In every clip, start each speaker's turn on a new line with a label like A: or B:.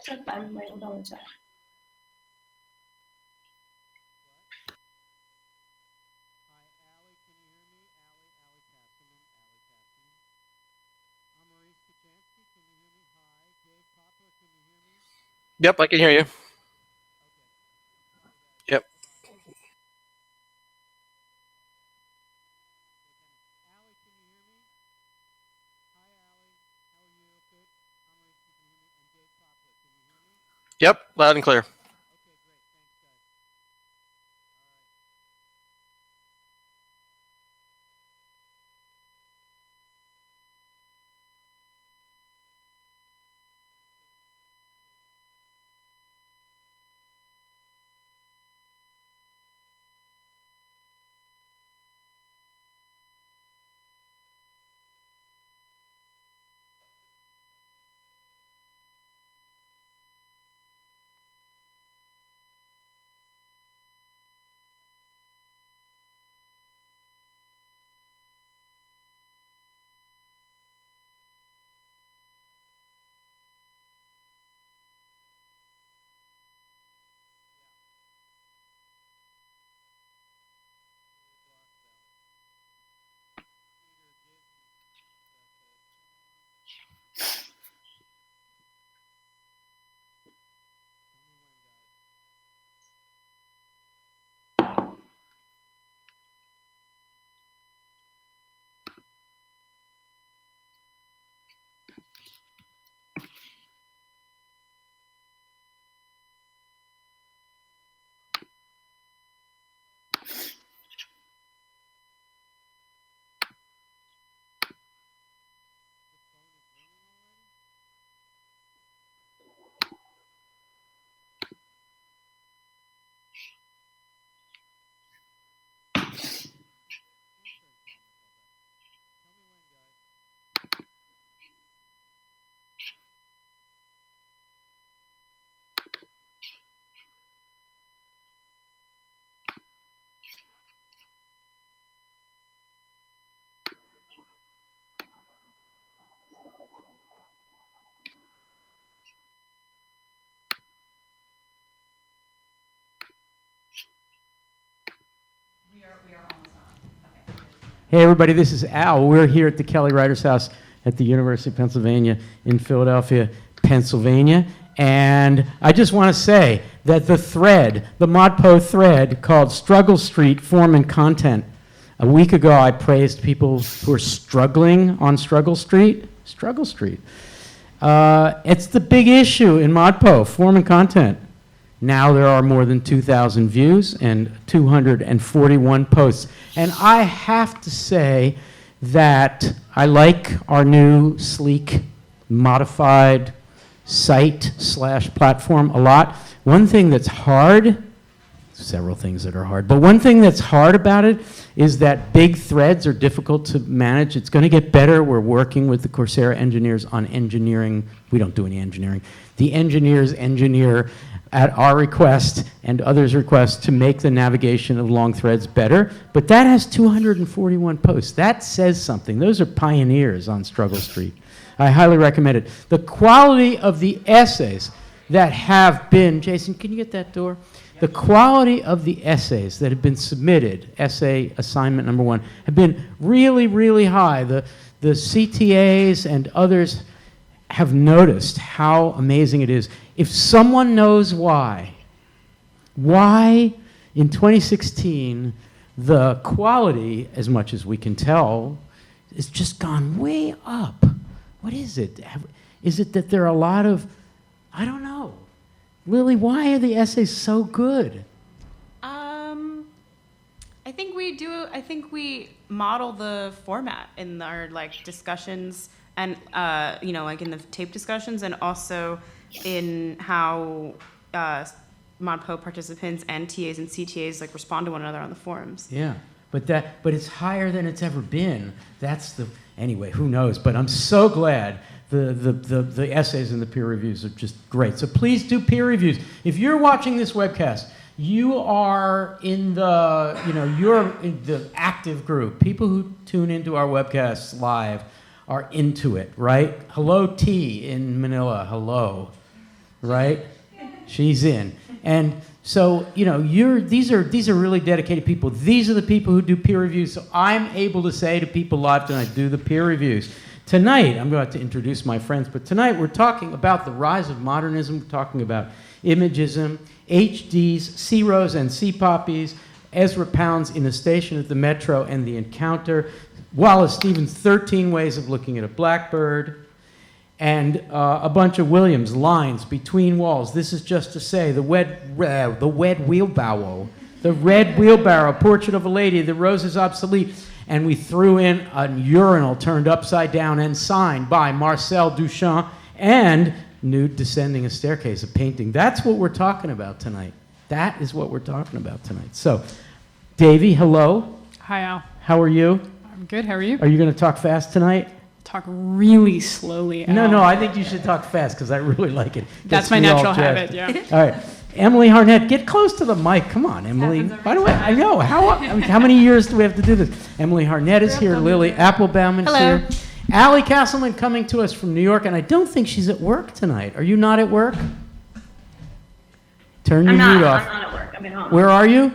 A: Các bạn mới bắt đầu chạy.
B: Yep, I can hear you. Yep. Yep, loud and clear.
C: Hey everybody, this is Al. We're here at the Kelly Writers House at the University of Pennsylvania in Philadelphia, Pennsylvania. And I just want to say that the thread, the ModPo thread called Struggle Street Form and Content, a week ago I praised people who are struggling on Struggle Street. Struggle Street. It's the big issue in ModPo, form and content. Now there are more than 2,000 views and 241 posts. And I have to say that I like our new, sleek, modified site/platform a lot. One thing that's hard, several things that are hard, but one thing that's hard about it is that big threads are difficult to manage. It's going to get better. We're working with the Coursera engineers on engineering. We don't do any engineering. The engineers engineer at our request and others' request to make the navigation of long threads better. But that has 241 posts. That says something. Those are pioneers on Struggle Street. I highly recommend it. The quality of the essays that have been, Jason, can you get that door? The quality of the essays that have been submitted, essay assignment number 1, have been really, really high. The CTAs and others have noticed how amazing it is. If someone knows why in 2016 the quality, as much as we can tell, has just gone way up. What is it? Is it that there are a lot of, I don't know. Lily, why are the essays so good?
D: I think we model the format in our discussions and like in the tape discussions, and also in how ModPo participants and TAs and CTAs respond to one another on the forums.
C: Yeah, but it's higher than it's ever been. Anyway, who knows? But I'm so glad the essays and the peer reviews are just great. So please do peer reviews. If you're watching this webcast, you are in you're in the active group. People who tune into our webcasts live are into it, right? Hello, T in Manila. Hello. right? She's in. And so, these are really dedicated people. These are the people who do peer reviews. So I'm able to say to people live tonight, do the peer reviews. Tonight, I'm going to introduce my friends, but tonight we're talking about the rise of modernism. We're talking about imagism, HDs, C-Rose and C-Poppies, Ezra Pound's In a Station at the Metro and the Encounter, Wallace Stevens' 13 Ways of Looking at a Blackbird, and a bunch of Williams, Lines, Between Walls. This is just to say, the Red Wheelbarrow, Portrait of a Lady, The Rose is Obsolete, and we threw in a urinal turned upside down and signed by Marcel Duchamp, and Nude Descending a Staircase, a painting. That's what we're talking about tonight. That is what we're talking about tonight. So, Davey, hello.
A: Hi, Al.
C: How are you?
A: I'm good. How are you?
C: Are you going to talk fast tonight?
A: Talk really slowly, Al.
C: No, I think you should talk fast because I really like it.
A: That's
C: Gets
A: my
C: me all
A: natural
C: jazzed.
A: habit, yeah.
C: All right. Emily Harnett, get close to the mic. Come on, Emily. By the way, I know. How many years do we have to do this? Emily Harnett is here. Lily Applebaum is here. Allie Castleman coming to us from New York, and I don't think she's at work tonight. Are you not at work? Turn your mute off.
B: I'm not at work. I'm at home.
C: Where are you?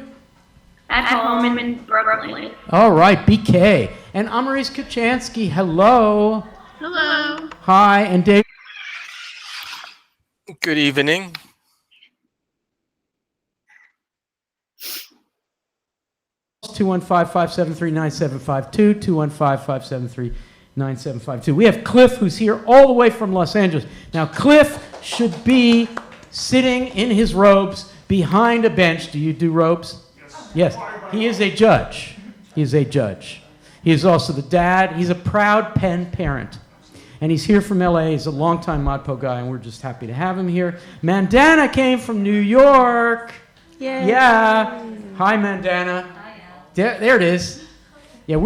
B: At home in Brooklyn.
C: All right, BK. And Amaris Kuchansky, hello.
B: Hello.
C: Hi, and Dave.
E: Good evening.
C: Two 215-573-9752, 215-573-9752. We have Cliff, who's here all the way from Los Angeles. Now, Cliff should be sitting in his robes behind a bench. Do you do robes? Yes. He is a judge. He is a judge. He is also the dad. He's a proud Penn parent. And he's here from LA. He's a longtime ModPo guy, and we're just happy to have him here. Mandana came from New York.
D: Yay.
C: Yeah. Hi, Mandana. There it is. Yeah,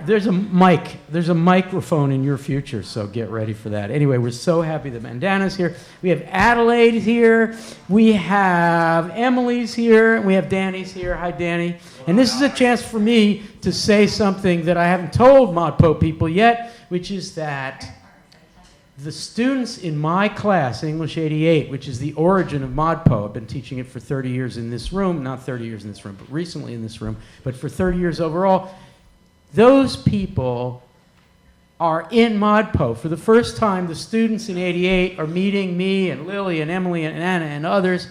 C: there's a microphone in your future, so get ready for that. Anyway, we're so happy that Mandana's here. We have Adelaide here. We have Emily's here. We have Danny's here. Hi, Danny. And this is a chance for me to say something that I haven't told ModPo people yet, which is that the students in my class, English 88, which is the origin of ModPo, I've been teaching it for 30 years in this room, not 30 years in this room, but recently in this room, but for 30 years overall, those people are in ModPo. For the first time, the students in 88 are meeting me and Lily and Emily and Anna and others,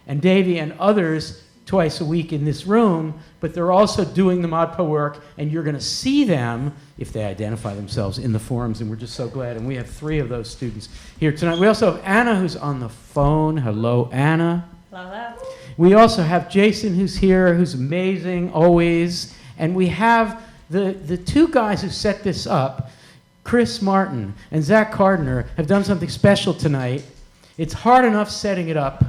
C: and Davey and others twice a week in this room, but they're also doing the ModPo work, and you're going to see them if they identify themselves in the forums, and we're just so glad. And we have 3 of those students here tonight. We also have Anna, who's on the phone. Hello, Anna.
B: Hello.
C: We also have Jason, who's here, who's amazing, always. And we have the 2 guys who set this up, Chris Martin and Zach Cardiner, have done something special tonight. It's hard enough setting it up.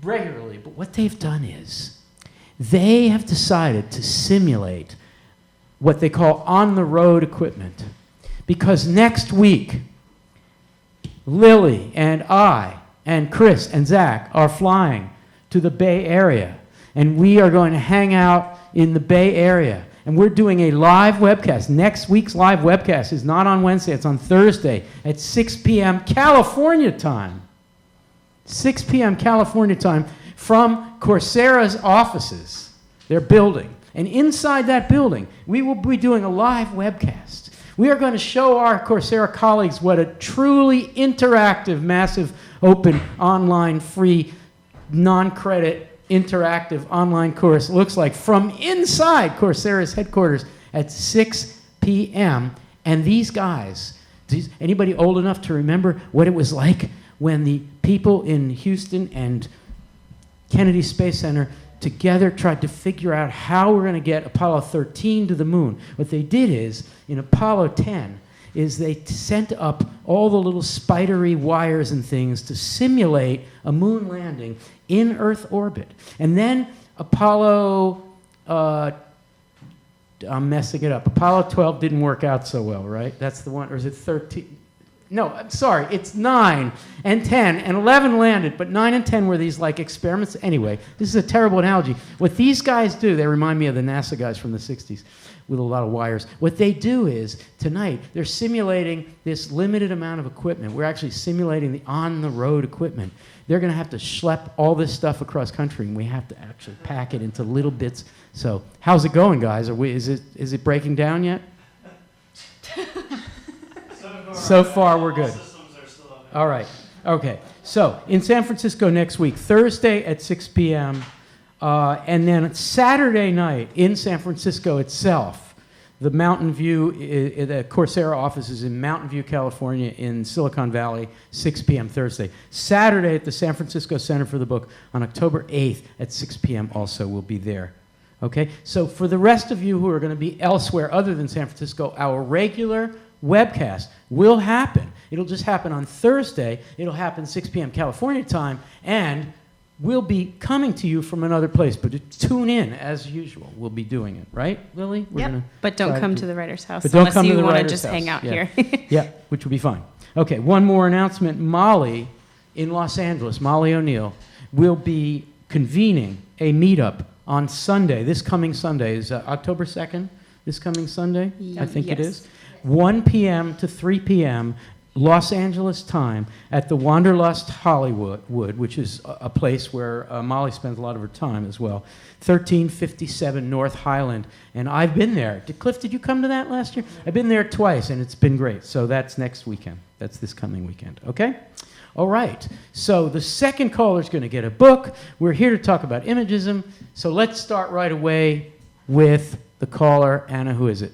C: Regularly, but what they've done is they have decided to simulate what they call on-the-road equipment, because next week Lily and I and Chris and Zach are flying to the Bay Area, and we are going to hang out in the Bay Area, and we're doing a live webcast. Next week's live webcast is not on Wednesday, it's on Thursday at 6 p.m. California time. 6 p.m. California time from Coursera's offices, their building. And inside that building, we will be doing a live webcast. We are going to show our Coursera colleagues what a truly interactive, massive, open, online, free, non-credit, interactive online course looks like from inside Coursera's headquarters at 6 p.m. And these guys, anybody old enough to remember what it was like when the people in Houston and Kennedy Space Center together tried to figure out how we're going to get Apollo 13 to the moon? What they did is, in Apollo 10, is they sent up all the little spidery wires and things to simulate a moon landing in Earth orbit. And then Apollo, I'm messing it up. Apollo 12 didn't work out so well, right? That's the one, or is it 13? No, I'm sorry, it's 9 and 10 and 11 landed, but 9 and 10 were these like experiments. Anyway, this is a terrible analogy. What these guys do, they remind me of the NASA guys from the 60s. with a lot of wires. What they do is, tonight, they're simulating this limited amount of equipment. We're actually simulating the on-the-road equipment. They're going to have to schlep all this stuff across country, and we have to actually pack it into little bits. So, how's it going, guys? Is it breaking down yet? So far, we're good. All right. Okay. So, in San Francisco next week, Thursday at 6 p.m., and then Saturday night in San Francisco itself, the Mountain View, the Coursera office is in Mountain View, California, in Silicon Valley, 6 p.m. Thursday. Saturday at the San Francisco Center for the Book on October 8th at 6 p.m. also will be there. Okay? So for the rest of you who are going to be elsewhere other than San Francisco, our regular webcast will happen. It'll just happen on Thursday. It'll happen 6 p.m. California time, and we'll be coming to you from another place, but tune in as usual. We'll be doing it, right, Lily?
D: Yep. But don't come to the writer's house
C: but don't
D: unless
C: come to
D: you
C: the
D: want to
C: writer's
D: just
C: house.
D: hang out
C: Yeah.
D: here.
C: Yeah, which will be fine. Okay, one more announcement. Molly in Los Angeles, Molly O'Neill, will be convening a meetup on Sunday. This coming Sunday is October 2nd, this coming Sunday, I think it
D: Yes.
C: is. 1 p.m. to 3 p.m. Los Angeles time at the Wanderlust Hollywood, which is a place where Molly spends a lot of her time as well. 1357 North Highland. And I've been there. Cliff, did you come to that last year? I've been there twice, and it's been great. So that's next weekend. That's this coming weekend. Okay? All right. So the second caller is going to get a book. We're here to talk about imagism. So let's start right away with the caller. Anna, who is it?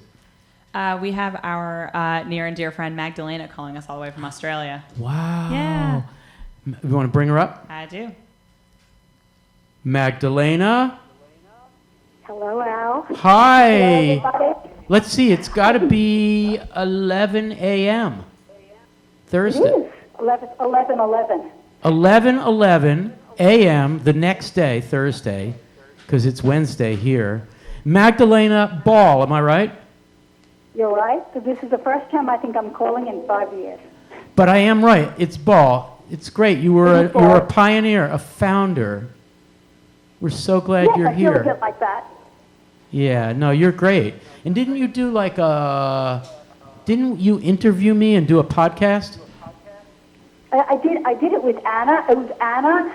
E: We have our near and dear friend Magdalena calling us all the way from Australia.
C: Wow.
E: Yeah.
C: You want to bring her up?
E: I do.
C: Magdalena?
F: Hello, Al.
C: Hi.
F: Everybody.
C: Let's see. It's got to be 11 a.m. Thursday.
F: It is 11:11.
C: 11:11 a.m. the next day, Thursday, because it's Wednesday here. Magdalena Ball, am I right?
F: You're right. So this is the first time I think I'm calling in 5 years.
C: But I am right. It's Ball. It's great. You were a pioneer, a founder. We're so glad
F: Yes,
C: you're
F: I feel
C: here.
F: a bit like that.
C: Yeah, no, you're great. And didn't you do like didn't you interview me and do a podcast?
F: I did it with Anna. It was Anna,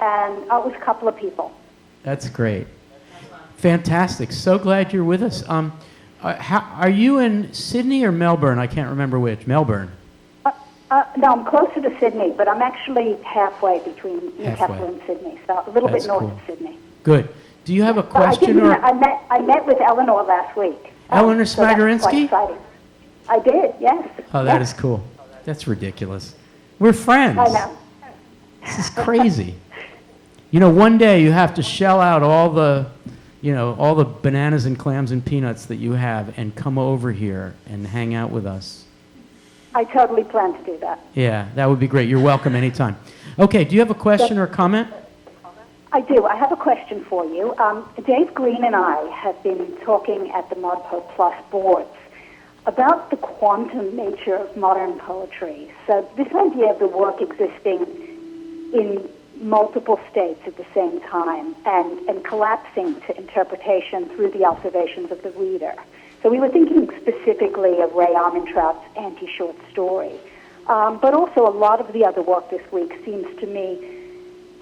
F: and it was a couple of people.
C: That's great. Fantastic. So glad you're with us. Are you in Sydney or Melbourne? I can't remember which. Melbourne.
F: No, I'm closer to Sydney, but I'm actually halfway between Newcastle and Sydney, so a little
C: That's
F: bit north
C: cool.
F: of Sydney.
C: Good. Do you have a
F: But I
C: question or
F: I met with Eleanor last week.
C: Eleanor
F: So that's quite
C: Smagorinsky?
F: exciting. I did, yes.
C: Oh, that is cool. That's ridiculous. We're friends.
F: I know.
C: This is crazy. You know, one day you have to shell out all the bananas and clams and peanuts that you have and come over here and hang out with us.
F: I totally plan to do that.
C: Yeah, that would be great. You're welcome anytime. Okay, do you have a question or comment?
F: I do. I have a question for you. Dave Green and I have been talking at the ModPo Plus boards about the quantum nature of modern poetry. So this idea of the work existing in multiple states at the same time and collapsing to interpretation through the observations of the reader. So we were thinking specifically of Ray Armentrout's anti-short story. But also a lot of the other work this week seems to me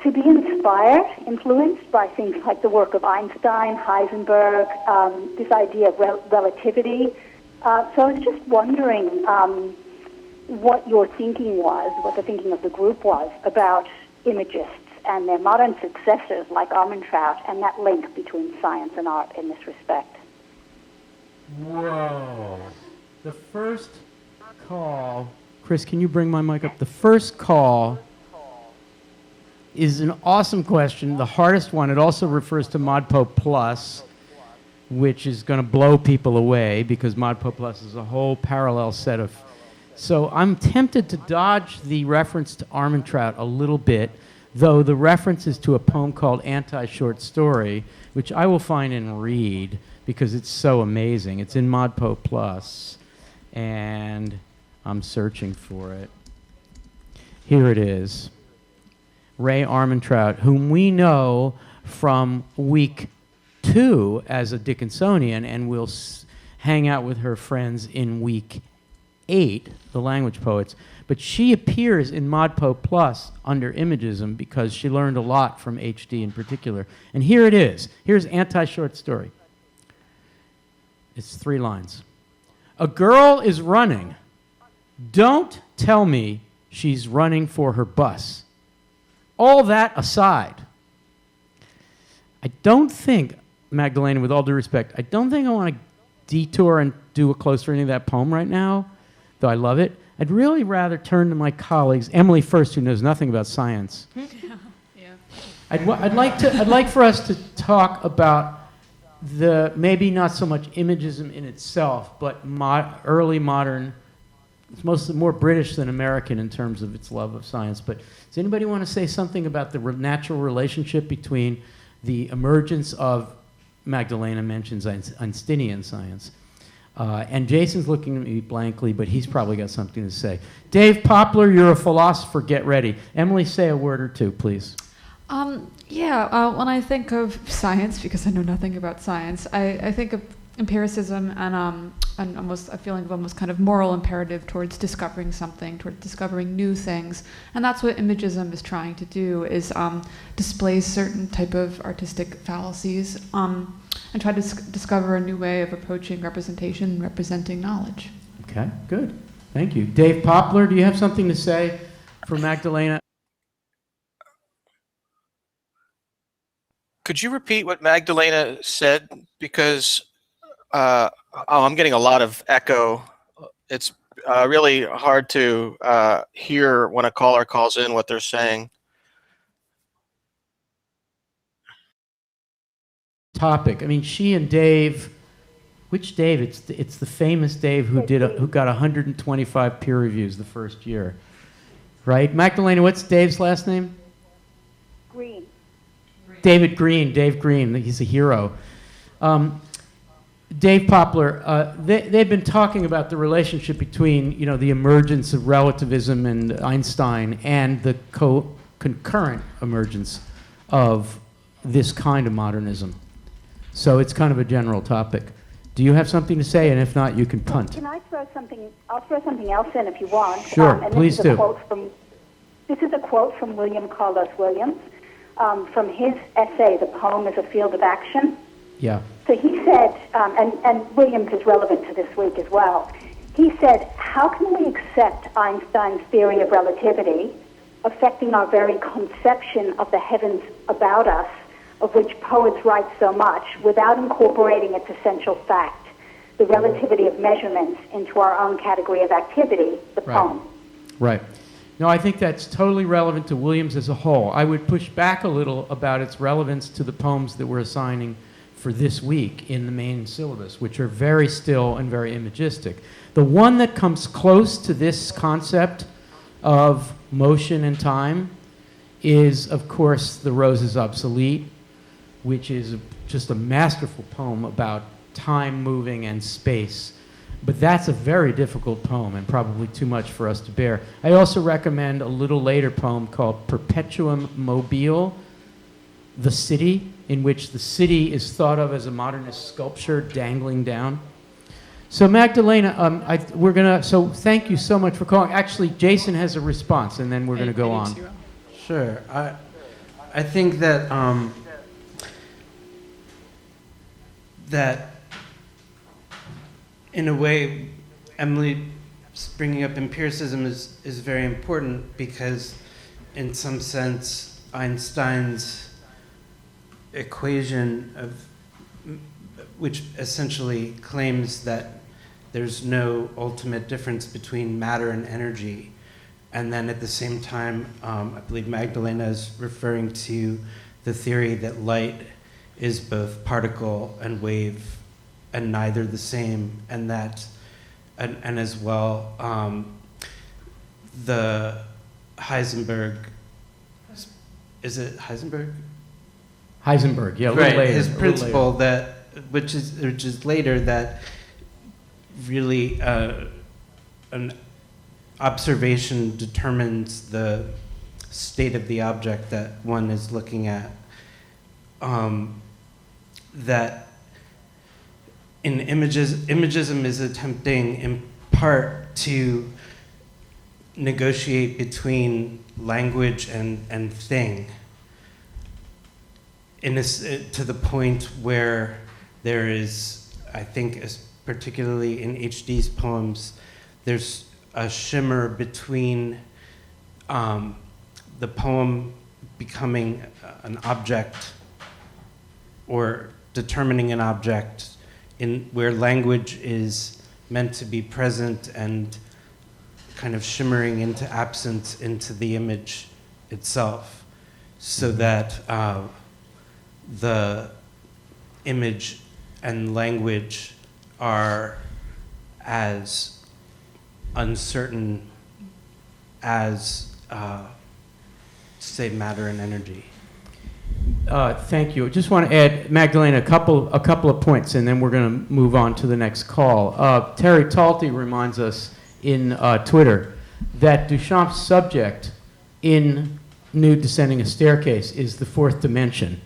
F: to be influenced by things like the work of Einstein, Heisenberg, this idea of relativity. So I was just wondering what your thinking was, what the thinking of the group was about imagists and their modern successors like Armentrout and that link between science and art in this respect.
C: Whoa. The first call, Chris, can you bring my mic up? The first call is an awesome question, the hardest one. It also refers to ModPo Plus, which is going to blow people away because ModPo Plus is a whole parallel set of... So I'm tempted to dodge the reference to Armentrout a little bit, though the reference is to a poem called Anti-Short Story, which I will find and read because it's so amazing. It's in ModPo Plus, and I'm searching for it. Here it is. Ray Armentrout, whom we know from week 2 as a Dickinsonian and will hang out with her friends in week 8, the language poets. But she appears in ModPo Plus under Imagism because she learned a lot from HD in particular. And here it is. Here's anti-short story. It's 3 lines. A girl is running. Don't tell me she's running for her bus. All that aside, I don't think, Magdalena, with all due respect, I don't think I want to detour and do a close reading of that poem right now, though I love it. I'd really rather turn to my colleagues, Emily first, who knows nothing about science. I'd like for us to talk about the maybe not so much imagism in itself, but early modern. It's mostly more British than American in terms of its love of science. But does anybody want to say something about the natural relationship between the emergence of, Magdalena mentions Einsteinian science, and Jason's looking at me blankly, but he's probably got something to say. Dave Poplar, you're a philosopher. Get ready. Emily, say a word or two, please.
A: When I think of science, because I know nothing about science, I think of empiricism and almost a feeling of almost kind of moral imperative towards discovering something, towards discovering new things. And that's what Imagism is trying to do, is display certain type of artistic fallacies and try to discover a new way of approaching representation and representing knowledge.
C: Okay, good. Thank you. Dave Poplar, do you have something to say for Magdalena?
G: Could you repeat what Magdalena said? Because I'm getting a lot of echo. It's really hard to hear when a caller calls in what they're saying.
C: Topic. I mean, she and Dave. Which Dave? It's the famous Dave who got 125 peer reviews the first year, right? Magdalena, what's Dave's last name?
F: Green.
C: David Green. Dave Green. He's a hero. Dave Poplar, they've been talking about the relationship between, the emergence of relativism and Einstein and the concurrent emergence of this kind of modernism. So it's kind of a general topic. Do you have something to say? And if not, you can punt.
F: Can I throw something? I'll throw something else in if you want.
C: Sure, please do.
F: This is a quote from William Carlos Williams from his essay, "The Poem as a Field of Action."
C: Yeah.
F: So he said, and Williams is relevant to this week as well, he said, how can we accept Einstein's theory of relativity, affecting our very conception of the heavens about us, of which poets write so much, without incorporating its essential fact, the relativity of measurements, into our own category of activity, the poem?
C: Right. No, I think that's totally relevant to Williams as a whole. I would push back a little about its relevance to the poems that we're assigning for this week in the main syllabus, which are very still and very imagistic. The one that comes close to this concept of motion and time is, of course, The Rose is Obsolete, which is just a masterful poem about time moving and space. But that's a very difficult poem and probably too much for us to bear. I also recommend a little later poem called Perpetuum Mobile, The City, in which the city is thought of as a modernist sculpture dangling down. So Magdalena, so thank you so much for calling. Actually, Jason has a response, and then we're going to go on.
H: Sure. I think that that in a way, Emily bringing up empiricism is very important because, in some sense, Einstein's equation which essentially claims that there's no ultimate difference between matter and energy, and then at the same time, I believe Magdalena is referring to the theory that light is both particle and wave and neither the same, and that, and as well, the Heisenberg, is it Heisenberg?
C: Heisenberg, yeah, a little
H: right,
C: later.
H: His principle that, which is later, that really an observation determines the state of the object that one is looking at. that in imagism is attempting in part to negotiate between language and thing in this, to the point where there is, I think, particularly in HD's poems, there's a shimmer between the poem becoming an object or determining an object in where language is meant to be present and kind of shimmering into absence into the image itself, so that the image and language are as uncertain as, say, matter and energy.
C: Thank you. Just want to add, Magdalena, a couple of points, and then we're going to move on to the next call. Terry Talty reminds us in Twitter that Duchamp's subject in Nude Descending a Staircase is the fourth dimension.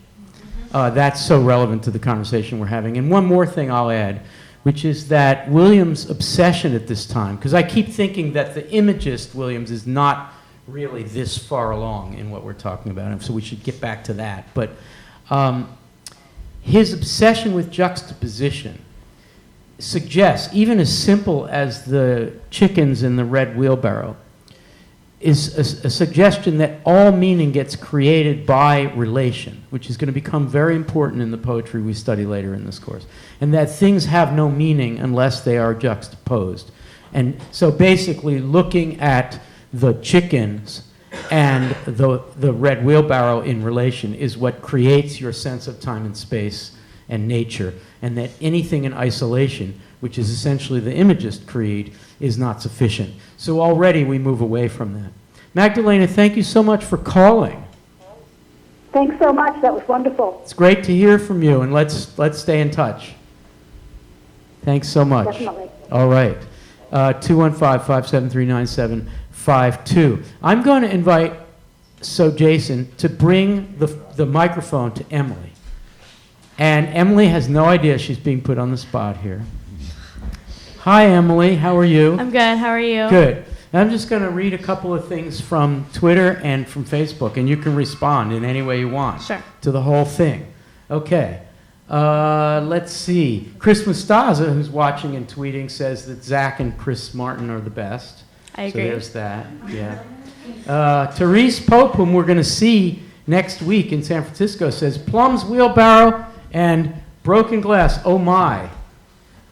C: That's so relevant to the conversation we're having. And one more thing I'll add, which is that Williams' obsession at this time, because I keep thinking that the imagist Williams is not really this far along in what we're talking about, and so we should get back to that. But his obsession with juxtaposition suggests, even as simple as the chickens in the red wheelbarrow, is a suggestion that all meaning gets created by relation, which is going to become very important in the poetry we study later in this course, and that things have no meaning unless they are juxtaposed. And so basically looking at the chickens and the red wheelbarrow in relation is what creates your sense of time and space and nature, and that anything in isolation, which is essentially the imagist creed, is not sufficient. So already we move away from that. Magdalena, thank you so much for calling.
F: Thanks so much. That was wonderful.
C: It's great to hear from you, and let's stay in touch. Thanks so much.
F: Definitely.
C: All right. 215-573-9752. I'm going to invite Jason to bring the microphone to Emily. And Emily has no idea she's being put on the spot here. Hi, Emily. How are you?
I: I'm good. How are you?
C: Good. I'm just going to read a couple of things from Twitter and from Facebook, and you can respond in any way you want to the whole thing. Okay. Let's see. Chris Mustaza, who's watching and tweeting, says that Zach and Chris Martin are the best.
I: I agree.
C: So there's that. Yeah. Therese Pope, whom we're going to see next week in San Francisco, says Plum's Wheelbarrow and Broken Glass. Oh my.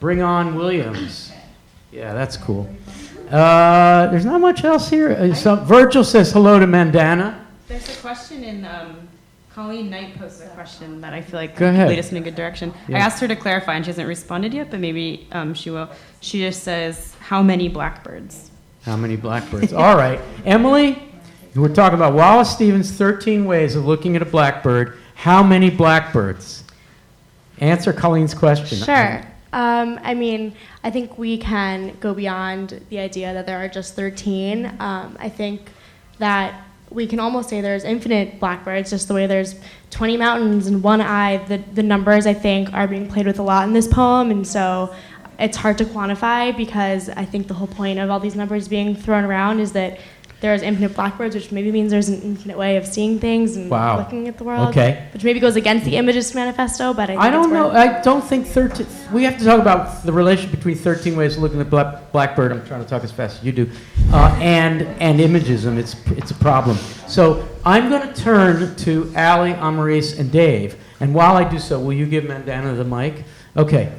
C: Bring on Williams. Yeah, that's cool. There's not much else here. Virgil says hello to Mandana.
D: There's a question in Colleen Knight posted a question that I feel like
C: Go
D: could
C: ahead.
D: lead us in a good direction.
C: Yeah.
D: I asked her to clarify, and she hasn't responded yet, but maybe she will. She just says, "How many blackbirds?"
C: How many blackbirds? All right. Emily, we're talking about Wallace Stevens' 13 Ways of Looking at a Blackbird. How many blackbirds? Answer Colleen's question.
I: Sure. I mean, I think we can go beyond the idea that there are just 13. I think that we can almost say there's infinite blackbirds, just the way there's 20 mountains and one eye. The numbers, I think, are being played with a lot in this poem, and so it's hard to quantify, because I think the whole point of all these numbers being thrown around is that there's infinite blackbirds, which maybe means there's an infinite way of seeing things and looking at the world.
C: Okay.
I: Which maybe goes against the Imagist Manifesto, but I think
C: I don't
I: it's
C: know.
I: worth-
C: I don't think 13. We have to talk about the relation between 13 Ways of Looking at Blackbird. I'm trying to talk as fast as you do. And imagism. It's a problem. So I'm going to turn to Allie, Amaris, and Dave. And while I do so, will you give Mandana the mic? Okay.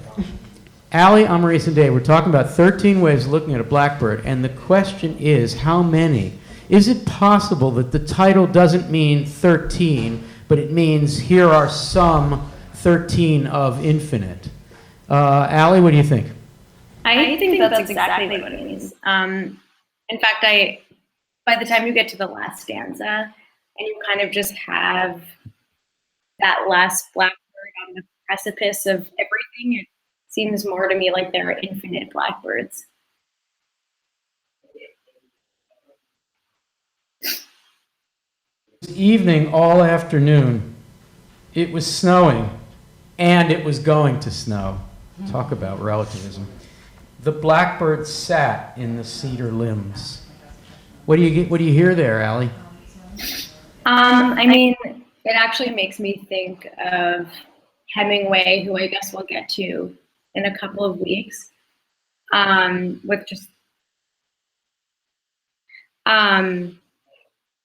C: Allie, Amaris, and Dave, we're talking about 13 ways of looking at a blackbird, and the question is, how many? Is it possible that the title doesn't mean 13, but it means here are some 13 of infinite? Allie, what do you think?
B: I think that's exactly what it means. In fact, by the time you get to the last stanza, and you kind of just have that last blackbird on the precipice of everything, it seems more to me like there are infinite blackbirds.
C: Evening, all afternoon. It was snowing. and it was going to snow. Talk about relativism. The blackbird sat in the cedar limbs. What do you hear there, Allie?
B: I mean, it actually makes me think of Hemingway, who I guess we'll get to in a couple of weeks, with just. But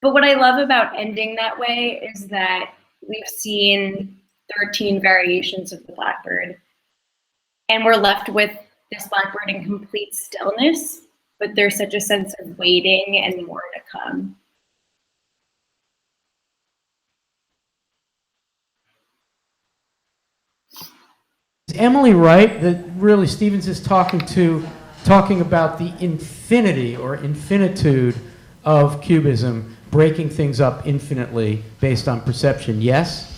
B: what I love about ending that way is that we've seen 13 variations of the blackbird, and we're left with this blackbird in complete stillness, but there's such a sense of waiting and more to come.
C: Is Emily right that really Stevens is talking about the infinity or infinitude of cubism, breaking things up infinitely based on perception? Yes?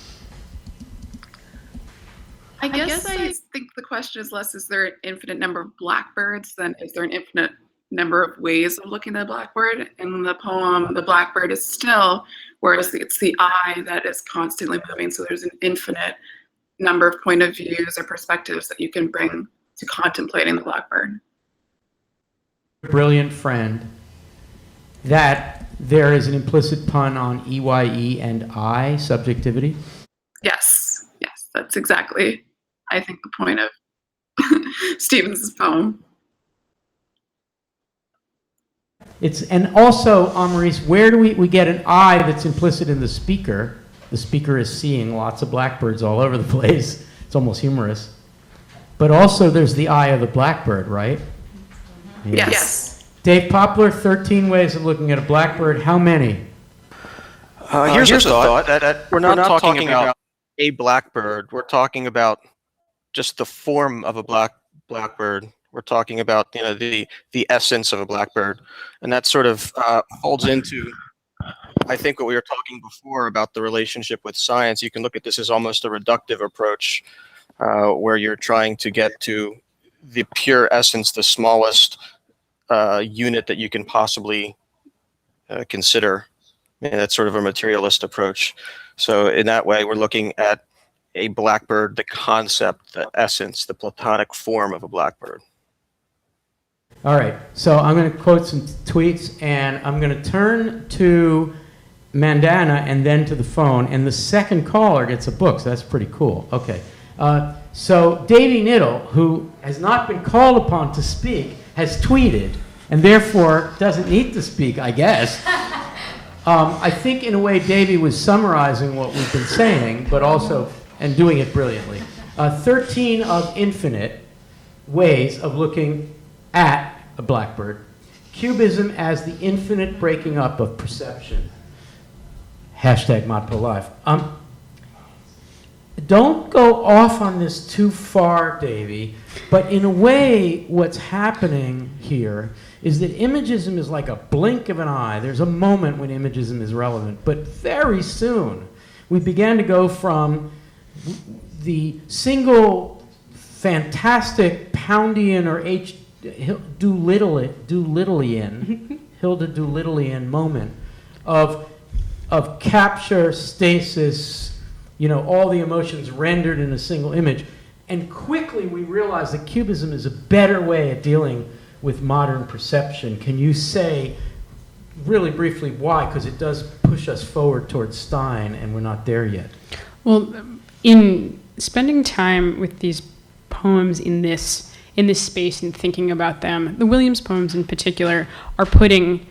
J: I guess I think the question is less, is there an infinite number of blackbirds than is there an infinite number of ways of looking at the blackbird? In the poem, the blackbird is still, whereas it's the eye that is constantly moving. So there's an infinite number of point of views or perspectives that you can bring to contemplating the blackbird.
C: Brilliant friend, that there is an implicit pun on EYE and I, subjectivity?
J: Yes, that's exactly, I think, the point of Stevens' poem.
C: And also, Maurice, where do we get an I that's implicit in the speaker? The speaker is seeing lots of blackbirds all over the place. It's almost humorous. But also there's the eye of the blackbird, right?
J: Yeah. Yes.
C: Dave Poplar, 13 ways of looking at a blackbird. How many?
G: Here's a thought that we're not talking about a blackbird. We're talking about just the form of a blackbird. We're talking about the essence of a blackbird, and that sort of folds into, I think, what we were talking before about the relationship with science. You can look at this as almost a reductive approach, where you're trying to get to the pure essence, the smallest unit that you can possibly consider. And that's sort of a materialist approach. So in that way, we're looking at a blackbird, the concept, the essence, the platonic form of a blackbird.
C: All right, so I'm going to quote some tweets, and I'm going to turn to Mandana and then to the phone, and the second caller gets a book, so that's pretty cool. Okay, so Davey Niddle, who has not been called upon to speak, has tweeted, and therefore doesn't need to speak, I guess. I think in a way Davey was summarizing what we've been saying, but also, and doing it brilliantly. 13 of infinite ways of looking at a blackbird. Cubism as the infinite breaking up of perception. Hashtag ModPo Live. Don't go off on this too far, Davey, but in a way what's happening here is that imagism is like a blink of an eye. There's a moment when imagism is relevant, but very soon we began to go from the single fantastic Poundian or Doolittleian Hilda Doolittleian moment of capture, stasis, all the emotions rendered in a single image. And quickly we realized that Cubism is a better way of dealing with modern perception. Can you say really briefly why? Because it does push us forward towards Stein, and we're not there yet.
K: Well, in spending time with these poems in this space and thinking about them, the Williams poems in particular are putting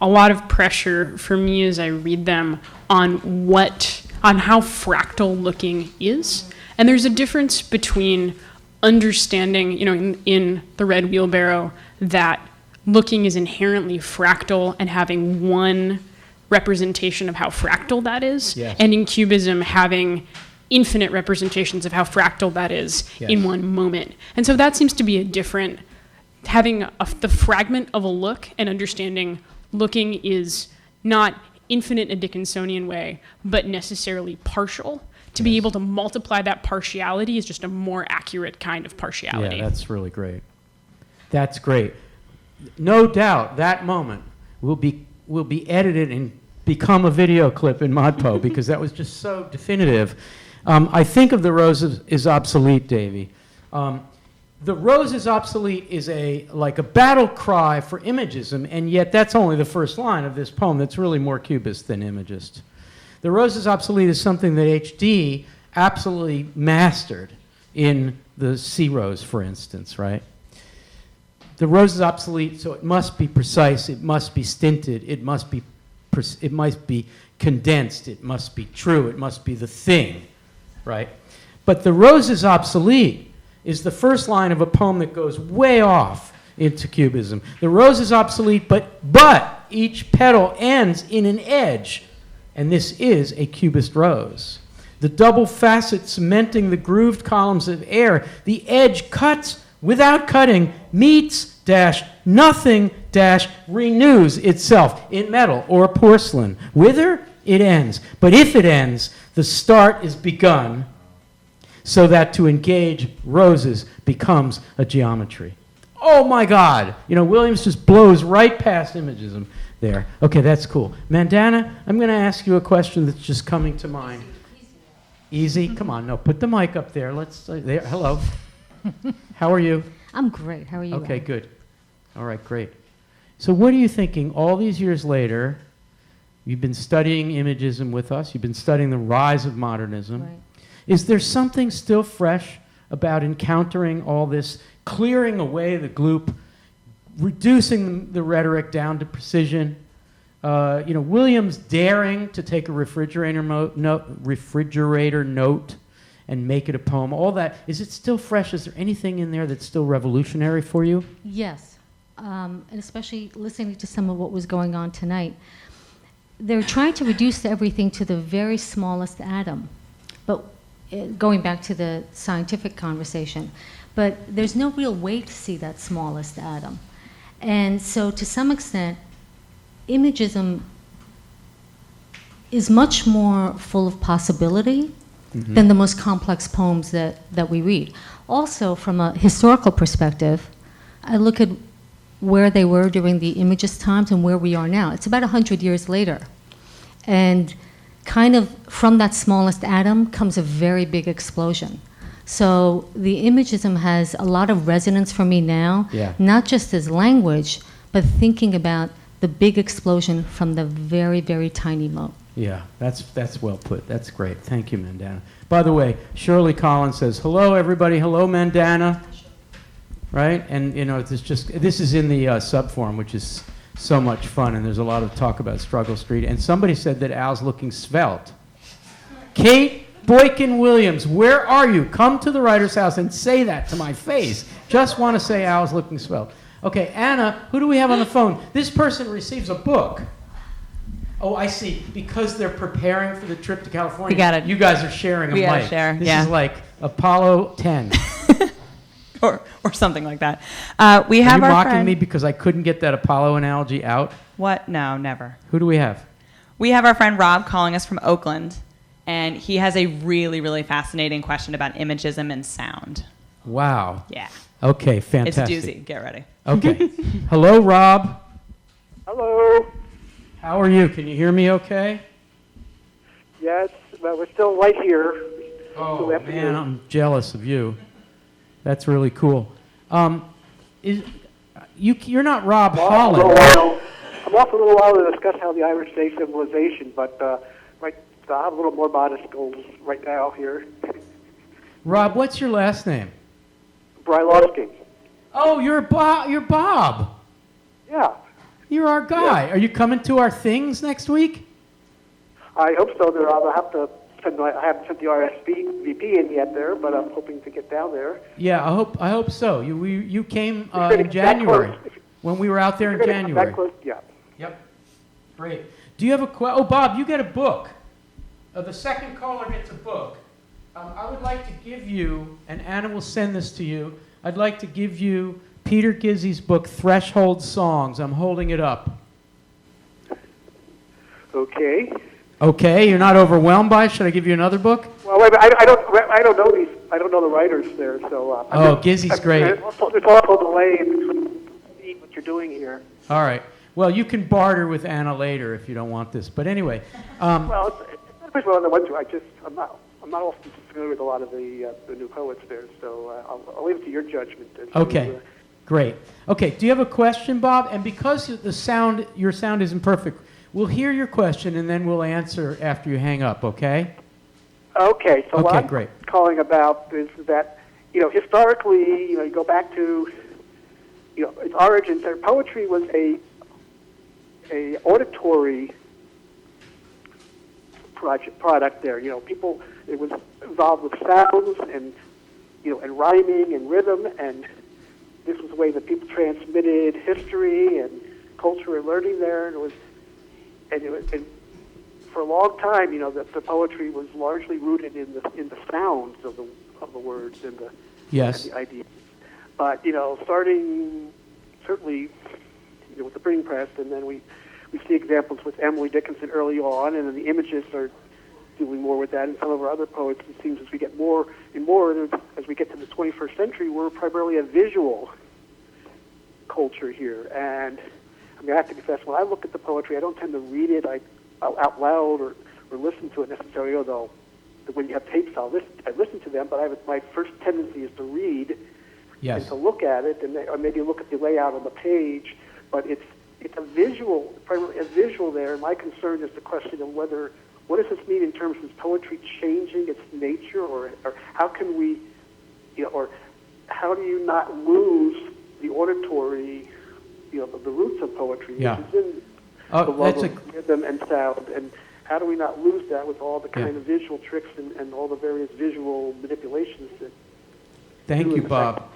K: a lot of pressure for me as I read them on how fractal looking is. And there's a difference between understanding, in The Red Wheelbarrow, that looking is inherently fractal and having one representation of how fractal that is,
C: yes.
K: And in Cubism having infinite representations of how fractal that is, yes, in one moment. And so that seems to be a different, having the fragment of a look and understanding looking is not infinite in a Dickinsonian way, but necessarily partial. To be able to multiply that partiality is just a more accurate kind of partiality.
C: Yeah, that's really great. That's great. No doubt that moment will be edited and become a video clip in ModPo because that was just so definitive. I think of the rose is obsolete, Davy. The rose is obsolete is like a battle cry for imagism, and yet that's only the first line of this poem that's really more cubist than imagist. The rose is obsolete is something that H.D. absolutely mastered in the sea rose, for instance, right? The rose is obsolete, so it must be precise, it must be stinted, it must be condensed, it must be true, it must be the thing, right? But the rose is obsolete is the first line of a poem that goes way off into cubism. The rose is obsolete, but each petal ends in an edge, and this is a cubist rose. The double facet cementing the grooved columns of air, the edge cuts without cutting, meets dash nothing dash renews itself in metal or porcelain. Whither? It ends. But if it ends, the start is begun, so that to engage roses becomes a geometry. Oh my God! You know, Williams just blows right past imagism there. Okay, that's cool. Mandana, I'm going to ask you a question that's just coming to mind. Easy? Come on, no, put the mic up there. There, hello. How are you?
L: I'm great. How are you?
C: Okay, good. All right, great. So what are you thinking all these years later? You've been studying imagism with us. You've been studying the rise of modernism.
L: Right.
C: Is there something still fresh about encountering all this, clearing away the gloop, reducing the rhetoric down to precision? Williams daring to take a refrigerator note and make it a poem. All that, is it still fresh? Is there anything in there that's still revolutionary for you?
L: Yes, and especially listening to some of what was going on tonight. They're trying to reduce everything to the very smallest atom, but going back to the scientific conversation, but there's no real way to see that smallest atom. And so to some extent, imagism is much more full of possibility than the most complex poems that we read. Also, from a historical perspective, I look at where they were during the Imagist times and where we are now. It's about 100 years later. And kind of from that smallest atom comes a very big explosion. So the Imagism has a lot of resonance for me now, not just as language, but thinking about the big explosion from the very, very tiny mote.
C: Yeah, that's well put. That's great. Thank you, Mandana. By the way, Shirley Collins says, hello, everybody. Hello, Mandana. Right? And, this is in the subforum, which is so much fun, and there's a lot of talk about Struggle Street. And somebody said that Al's looking svelte. Kate Boykin Williams, where are you? Come to the writer's house and say that to my face. Just want to say Al's looking svelte. Okay, Anna, who do we have on the phone? This person receives a book. Oh, I see. Because they're preparing for the trip to California.
E: We got it.
C: You guys are sharing a mic.
E: We gotta share,
C: This is like Apollo 10.
E: or something like that. We have
C: Are you
E: our
C: mocking
E: friend.
C: me because I couldn't get that Apollo analogy out?
E: What? No, never.
C: Who do we have?
E: We have our friend Rob calling us from Oakland, and he has a really, really fascinating question about imagism and sound.
C: Wow.
E: Yeah.
C: Okay, fantastic.
E: It's a doozy. Get ready.
C: Okay. Hello, Rob.
M: Hello.
C: How are you? Can you hear me okay?
M: Yes, but we're still right here.
C: Oh, man, I'm jealous of you. That's really cool. You're not Rob Holland.
M: I'm off a little while to discuss how the Irish Day civilization, but I have a little more modest goals right now here.
C: Rob, what's your last name?
M: Brylowski.
C: Oh, you're Bob. You're Bob.
M: Yeah.
C: You're our guy.
M: Yeah.
C: Are you coming to our things next week?
M: I hope so. I'll have to send. I haven't sent the RSVP in yet there, but I'm hoping to get down there.
C: Yeah, I hope so. You came in January when we were out there in January.
M: That close, yeah.
C: Yep. Great. Do you have a question? Oh, Bob, you get a book. The second caller gets a book. I would like to give you, and Anna will send this to you, I'd like to give you Peter Gizzi's book, Threshold Songs. I'm holding it up.
M: Okay.
C: Okay, you're not overwhelmed by it? Should I give you another book?
M: Well, wait, I don't know these. I don't know the writers there, so.
C: Gizzi's great.
M: There's also a delay in between what you're doing here.
C: All right. Well, you can barter with Anna later if you don't want this. But anyway.
M: Well, it's not the first one I went to. I'm I'm not often familiar with a lot of the new poets there, so I'll leave it to your judgment.
C: Okay, great. Okay, do you have a question, Bob? And because your sound isn't perfect, we'll hear your question and then we'll answer after you hang up, okay?
M: Okay, so what I'm
C: great.
M: calling about is that, historically, you go back to, its origins. Poetry was a auditory product there. People, it was involved with sounds and, and rhyming and rhythm, and this was the way that people transmitted history and culture and learning there, and for a long time, the poetry was largely rooted in the sounds of the words and the ideas. But starting certainly with the printing press, and then we see examples with Emily Dickinson early on, and then the images are doing more with that. And some of our other poets, it seems, as we get more and more, as we get to the 21st century, we're primarily a visual culture here. And I have to confess, when I look at the poetry, I don't tend to read it out loud or listen to it necessarily, although when you have tapes, I listen to them, but my first tendency is to read and to look at it, or maybe look at the layout on the page, but it's a visual, primarily a visual there, and my concern is the question of what does this mean in terms of poetry changing its nature, or how can we, or how do you not lose the auditory, the roots of poetry, which is in the love of rhythm and sound, and how do we not lose that with all the kind of visual tricks and all the various visual manipulations that
C: Thank you, Bob.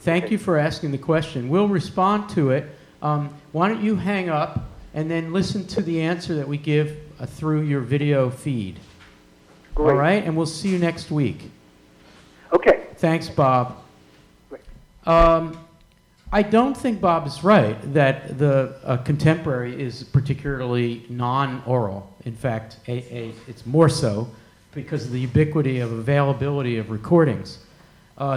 C: Thank you for asking the question. We'll respond to it. Why don't you hang up and then listen to the answer that we give through your video feed. Great. All right? And we'll see you next week.
M: Okay.
C: Thanks, Bob. Great. I don't think Bob is right that the contemporary is particularly non-oral. In fact, it's more so because of the ubiquity of availability of recordings.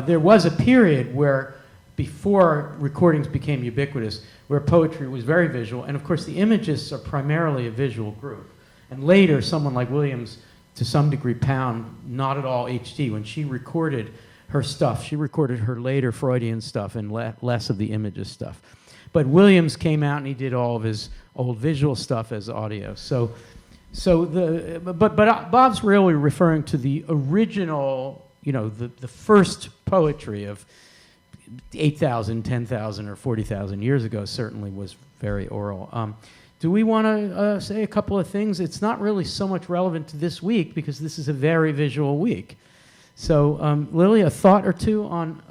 C: There was a period where, before recordings became ubiquitous, where poetry was very visual, and of course the Imagists are primarily a visual group. And later, someone like Williams, to some degree Pound, not at all HD, when she recorded her stuff, she recorded her later Freudian stuff and less of the Imagist stuff. But Williams came out and he did all of his old visual stuff as audio. But Bob's really referring to the original, the first poetry of 8,000, 10,000, or 40,000 years ago certainly was very oral. Do we want to say a couple of things? It's not really so much relevant to this week because this is a very visual week. So, Lily, a thought or two on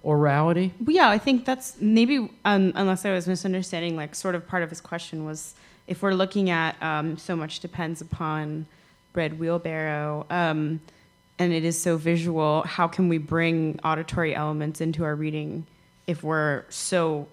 C: orality?
D: Yeah, I think that's maybe, unless I was misunderstanding, like sort of part of his question was, if we're looking at so much depends upon Red Wheelbarrow, and it is so visual, how can we bring auditory elements into our reading if we're so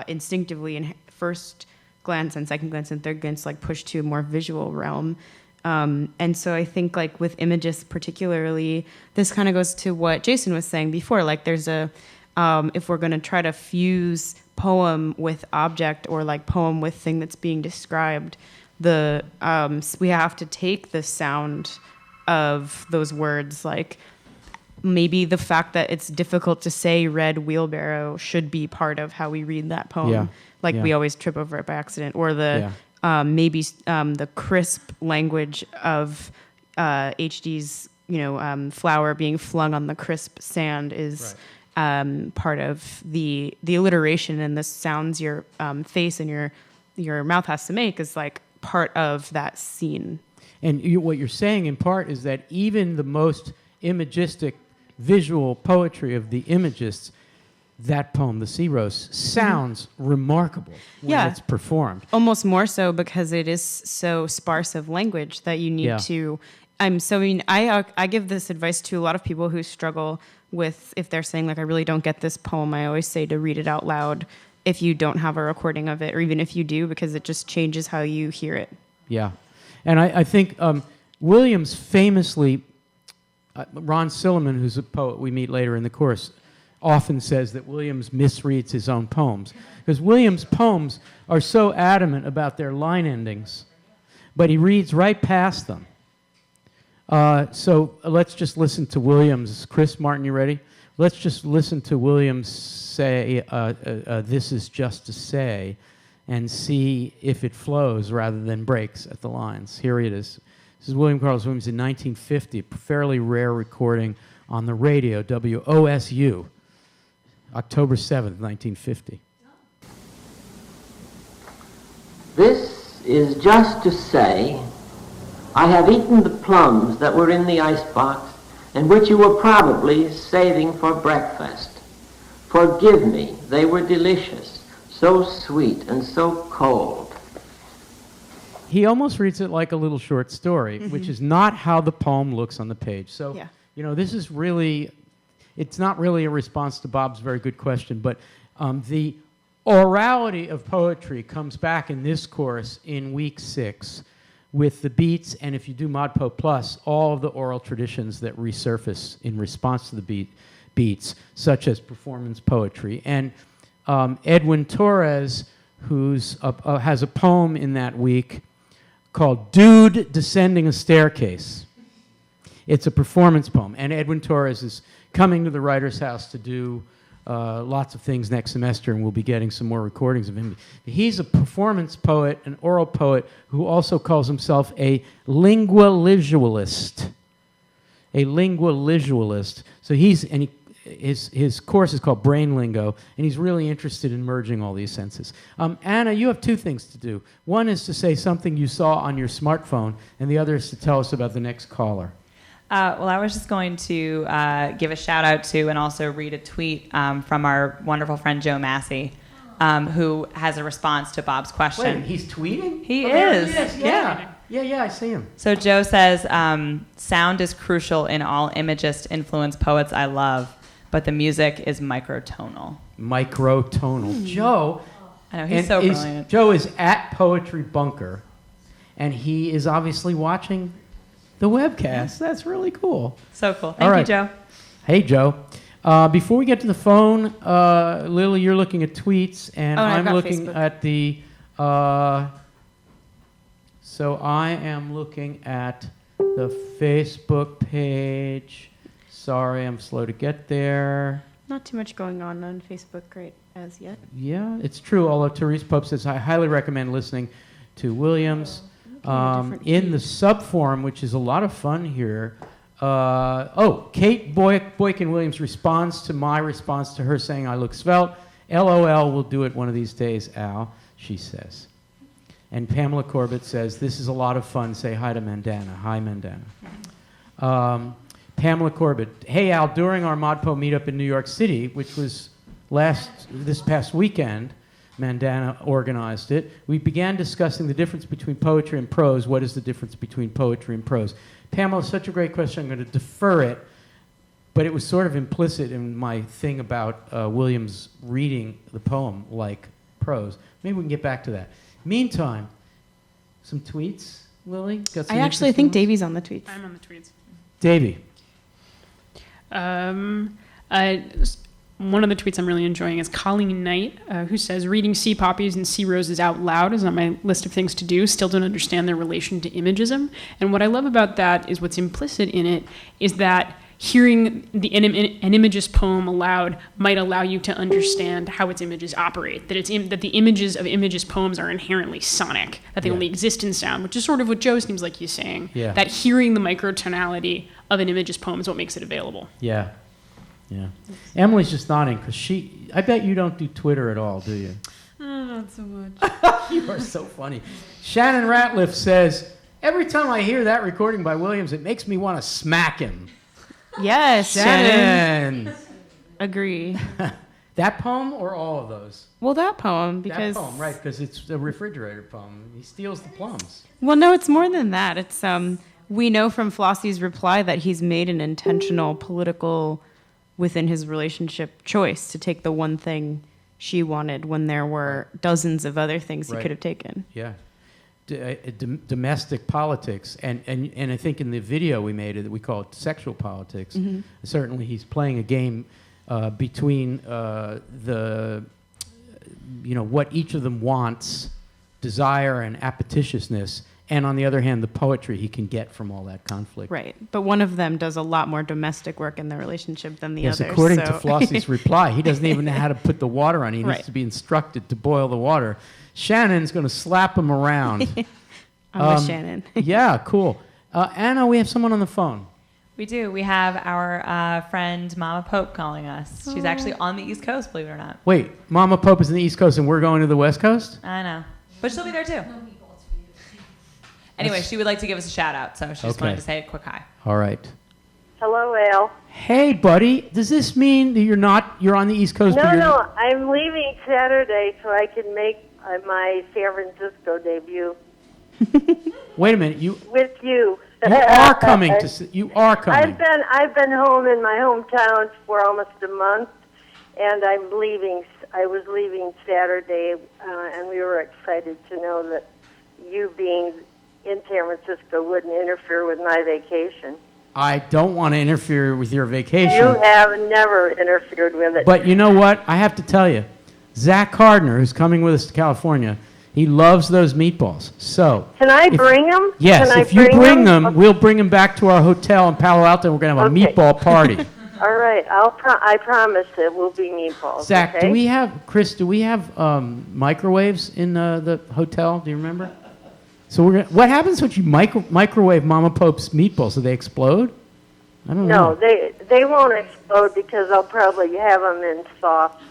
D: instinctively in first glance and second glance and third glance like pushed to a more visual realm? And so I think like with Imagists particularly, this kind of goes to what Jason was saying before, like there's if we're going to try to fuse poem with object or like poem with thing that's being described, we have to take the sound of those words, like maybe the fact that it's difficult to say red wheelbarrow should be part of how we read that poem. We always trip over it by accident, or maybe the crisp language of HD's, flower being flung on the crisp sand is part of the alliteration, and the sounds your face and your mouth has to make is like part of that scene.
C: And what you're saying in part is that even the most imagistic visual poetry of the Imagists, that poem, The Sea Rose, sounds remarkable when it's performed.
D: Almost more so because it is so sparse of language that you need to... I give this advice to a lot of people who struggle with, if they're saying, like, I really don't get this poem, I always say to read it out loud if you don't have a recording of it, or even if you do, because it just changes how you hear it.
C: Yeah. And I think Williams famously... Ron Silliman, who's a poet we meet later in the course, often says that Williams misreads his own poems, because Williams' poems are so adamant about their line endings, but he reads right past them. So let's just listen to Williams. Chris, Martin, you ready? Let's just listen to Williams say, "This is just to say," and see if it flows rather than breaks at the lines. Here it is. This is William Carlos Williams in 1950, a fairly rare recording on the radio, WOSU, October 7th, 1950.
N: This is just to say, I have eaten the plums that were in the icebox and which you were probably saving for breakfast. Forgive me, they were delicious, so sweet and so cold.
C: He almost reads it like a little short story, which is not how the poem looks on the page. So, you know, this is really, it's not really a response to Bob's very good question, but the orality of poetry comes back in this course in week 6 with the beats, and if you do ModPo Plus, all of the oral traditions that resurface in response to the beats, such as performance poetry. And Edwin Torres, who's has a poem in that week called Dude Descending a Staircase. It's a performance poem, and Edwin Torres is coming to the Writers' House to do lots of things next semester, and we'll be getting some more recordings of him. He's a performance poet, an oral poet, who also calls himself a lingualisualist. A lingualisualist. So his course is called Brain Lingo, and he's really interested in merging all these senses. Anna, you have 2 things to do. One is to say something you saw on your smartphone, and the other is to tell us about the next caller.
E: Well, I was just going to give a shout out to and also read a tweet from our wonderful friend Joe Massey, who has a response to Bob's question.
C: Wait, he's tweeting?
E: He is.
C: Yeah, I see him.
E: So Joe says, sound is crucial in all imagist-influenced poets I love, but the music is microtonal.
C: Microtonal. Joe.
E: I know, he's so brilliant.
C: Joe is at Poetry Bunker, and he is obviously watching the webcast. That's really cool.
E: So cool. Thank you, Joe.
C: Hey, Joe. Before we get to the phone, Lily, you're looking at tweets, and I'm looking
D: Facebook.
C: at the... so I am looking at the Facebook page. Sorry, I'm slow to get there.
D: Not too much going on Facebook right as yet.
C: Yeah, it's true, although Therese Pope says, I highly recommend listening to Williams. In the subforum, which is a lot of fun here. Kate Boykin Williams responds to my response to her saying I look svelte. LOL, we'll do it one of these days, Al, she says. And Pamela Corbett says, this is a lot of fun. Say hi to Mandana. Hi, Mandana. Pamela Corbett, hey, Al, during our ModPo meetup in New York City, which was this past weekend, Mandana organized it, we began discussing the difference between poetry and prose. What is the difference between poetry and prose? Pamela, such a great question. I'm going to defer it, but it was sort of implicit in my thing about Williams reading the poem like prose. Maybe we can get back to that. Meantime, some tweets, Lily? Got some
D: I actually think Davey's on the tweets.
K: I'm on the tweets.
C: Davey.
K: One of the tweets I'm really enjoying is Colleen Knight, who says, reading sea poppies and sea roses out loud is on my list of things to do. Still don't understand their relation to imagism. And what I love about that is what's implicit in it is that hearing an imagist poem aloud might allow you to understand how its images operate, that the images of imagist poems are inherently sonic, that they only exist in sound, which is sort of what Joe seems like he's saying, that hearing the microtonality of an imagist poem is what makes it available.
C: Yeah. Emily's just nodding because I bet you don't do Twitter at all, do you?
A: Not so much.
C: You are so funny. Shannon Ratliff says, every time I hear that recording by Williams, it makes me want to smack him.
D: Yes,
C: Shannon.
D: Agree.
C: That poem or all of those?
D: Well, that poem, because...
C: That poem, right, because it's a refrigerator poem. He steals the plums.
D: Well, no, it's more than that. It's we know from Flossie's reply that he's made an intentional political, within his relationship, choice to take the one thing she wanted when there were dozens of other things he could have taken.
C: Yeah. Domestic politics, and I think in the video we made it, we call it sexual politics. Mm-hmm. Certainly, he's playing a game between what each of them wants, desire and appetitiousness, and on the other hand, the poetry he can get from all that conflict.
D: Right. But one of them does a lot more domestic work in their relationship than the other.
C: Yes, according to Flossie's reply, he doesn't even know how to put the water on. He needs
D: Right.
C: to be instructed to boil the water. Shannon's going to slap him around.
D: I'm with Shannon.
C: Yeah, cool. Anna, we have someone on the phone.
E: We do. We have our friend Mama Pope calling us. She's actually on the East Coast, believe it or not.
C: Wait, Mama Pope is in the East Coast and we're going to the West Coast?
E: I know. But she'll be there too. Anyway, she would like to give us a shout out, so she just wanted to say a quick hi.
C: All right.
O: Hello, Al.
C: Hey, buddy. Does this mean that you're on the East Coast?
O: No,
C: but you're
O: no, I'm leaving Saturday so I can make my San Francisco debut.
C: Wait a minute. You
O: With you.
C: You are coming to. You are coming.
O: I've been home in my hometown for almost a month, and I'm leaving. I was leaving Saturday, and we were excited to know that you being in San Francisco wouldn't interfere with my vacation.
C: I don't want to interfere with your vacation.
O: You have never interfered with it.
C: But you know what? I have to tell you, Zach Hardner, who's coming with us to California, he loves those meatballs. So
O: can I bring them?
C: Yes,
O: can
C: if you bring them, we'll bring them back to our hotel in Palo Alto, and we're going to have a meatball party.
O: All right, I promise it will be meatballs.
C: Zach,
O: okay?
C: do we have microwaves in the hotel? Do you remember? So what happens when you microwave Mama Pope's meatballs? Do they explode? I don't know.
O: No, they won't explode because I'll probably have them in soft.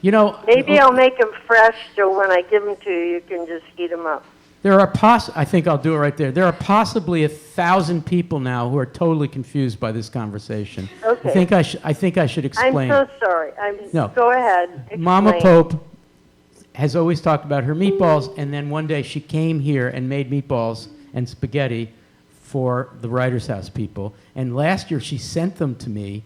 C: You know,
O: Maybe I'll make them fresh, so when I give them to you, you can just heat them up.
C: there are I think I'll do it right there. There are possibly 1,000 people now who are totally confused by this conversation.
O: Okay.
C: I think I should explain.
O: I'm so sorry.
C: No.
O: Go ahead. Explain.
C: Mama Pope has always talked about her meatballs, and then one day she came here and made meatballs and spaghetti for the Writers House people. And last year she sent them to me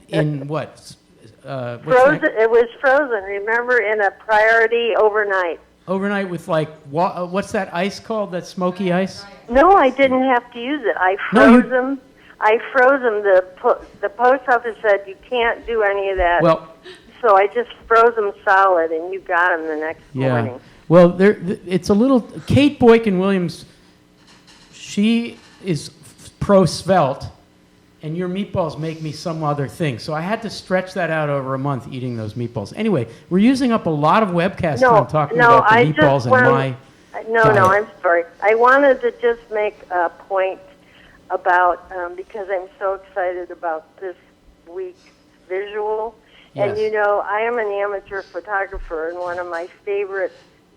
C: in what?
O: Frozen. It was frozen. Remember, in a priority overnight.
C: Overnight with like what's that ice called? That smoky ice?
O: No, I didn't have to use it. I froze them. I froze them. The post office said you can't do any of that.
C: Well.
O: So I just froze them solid, and you got them the next morning.
C: Well, it's a little. Kate Boykin Williams, she is pro svelte, and your meatballs make me some other thing. So I had to stretch that out over a month eating those meatballs. Anyway, we're using up a lot of webcast time talking about the meatballs and my.
O: No, I'm sorry. I wanted to just make a point about because I'm so excited about this week's visual.
C: Yes.
O: And you know, I am an amateur photographer, and one of my favorite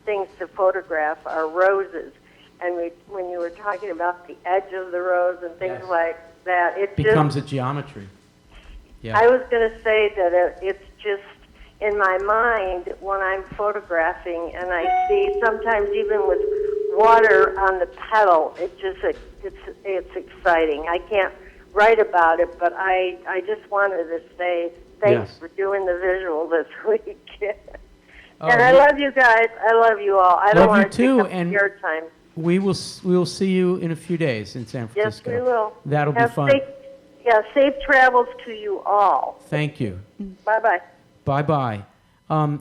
O: things to photograph are roses. And when you were talking about the edge of the rose and things like that, it
C: becomes a geometry. Yeah.
O: I was going to say that it's just in my mind when I'm photographing, and I see sometimes even with water on the petal, it's exciting. I can't write about it, but I just wanted to say. Thanks for doing the visual this week. And I love you guys. I love you all. I don't want to take up your time.
C: We will see you in a few days in San Francisco.
O: Yes, we will.
C: That'll be fun.
O: Safe travels to you all.
C: Thank you.
O: Bye-bye.
C: Bye-bye.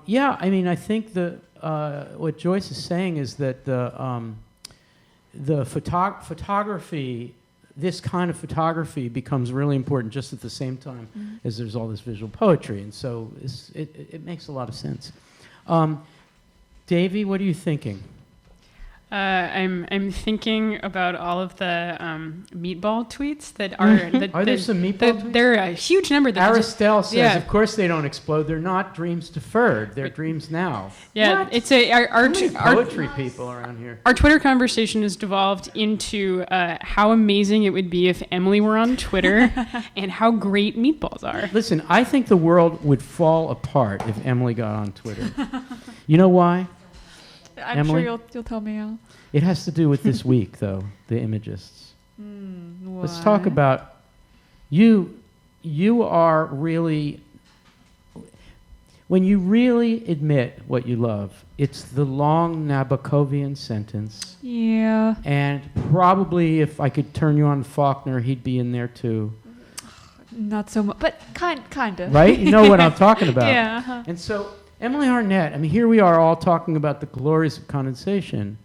C: Yeah, I mean, I think what Joyce is saying is that the photography, this kind of photography becomes really important just at the same time as there's all this visual poetry. And so it makes a lot of sense. Davey, what are you thinking?
K: I'm thinking about all of the meatball tweets that are.
C: Are there some meatball tweets?
K: There are a huge number.
C: Aristelle says, "Of course they don't explode. They're not dreams deferred. They're dreams now."
K: Yeah,
C: what?
K: It's
C: our poetry people around here.
K: Our Twitter conversation has devolved into how amazing it would be if Emily were on Twitter, and how great meatballs are.
C: Listen, I think the world would fall apart if Emily got on Twitter. You know why?
A: I'm
C: Emily?
A: sure you'll tell me how.
C: It has to do with this week, though, the Imagists. Let's talk about you. You are really, when you really admit what you love, it's the long Nabokovian sentence.
A: Yeah.
C: And probably if I could turn you on Faulkner, he'd be in there too.
A: Not so much, but kind of.
C: Right? You know what I'm talking about.
A: Yeah. Uh-huh.
C: And so, Emily Harnett, I mean, here we are all talking about the glories of condensation.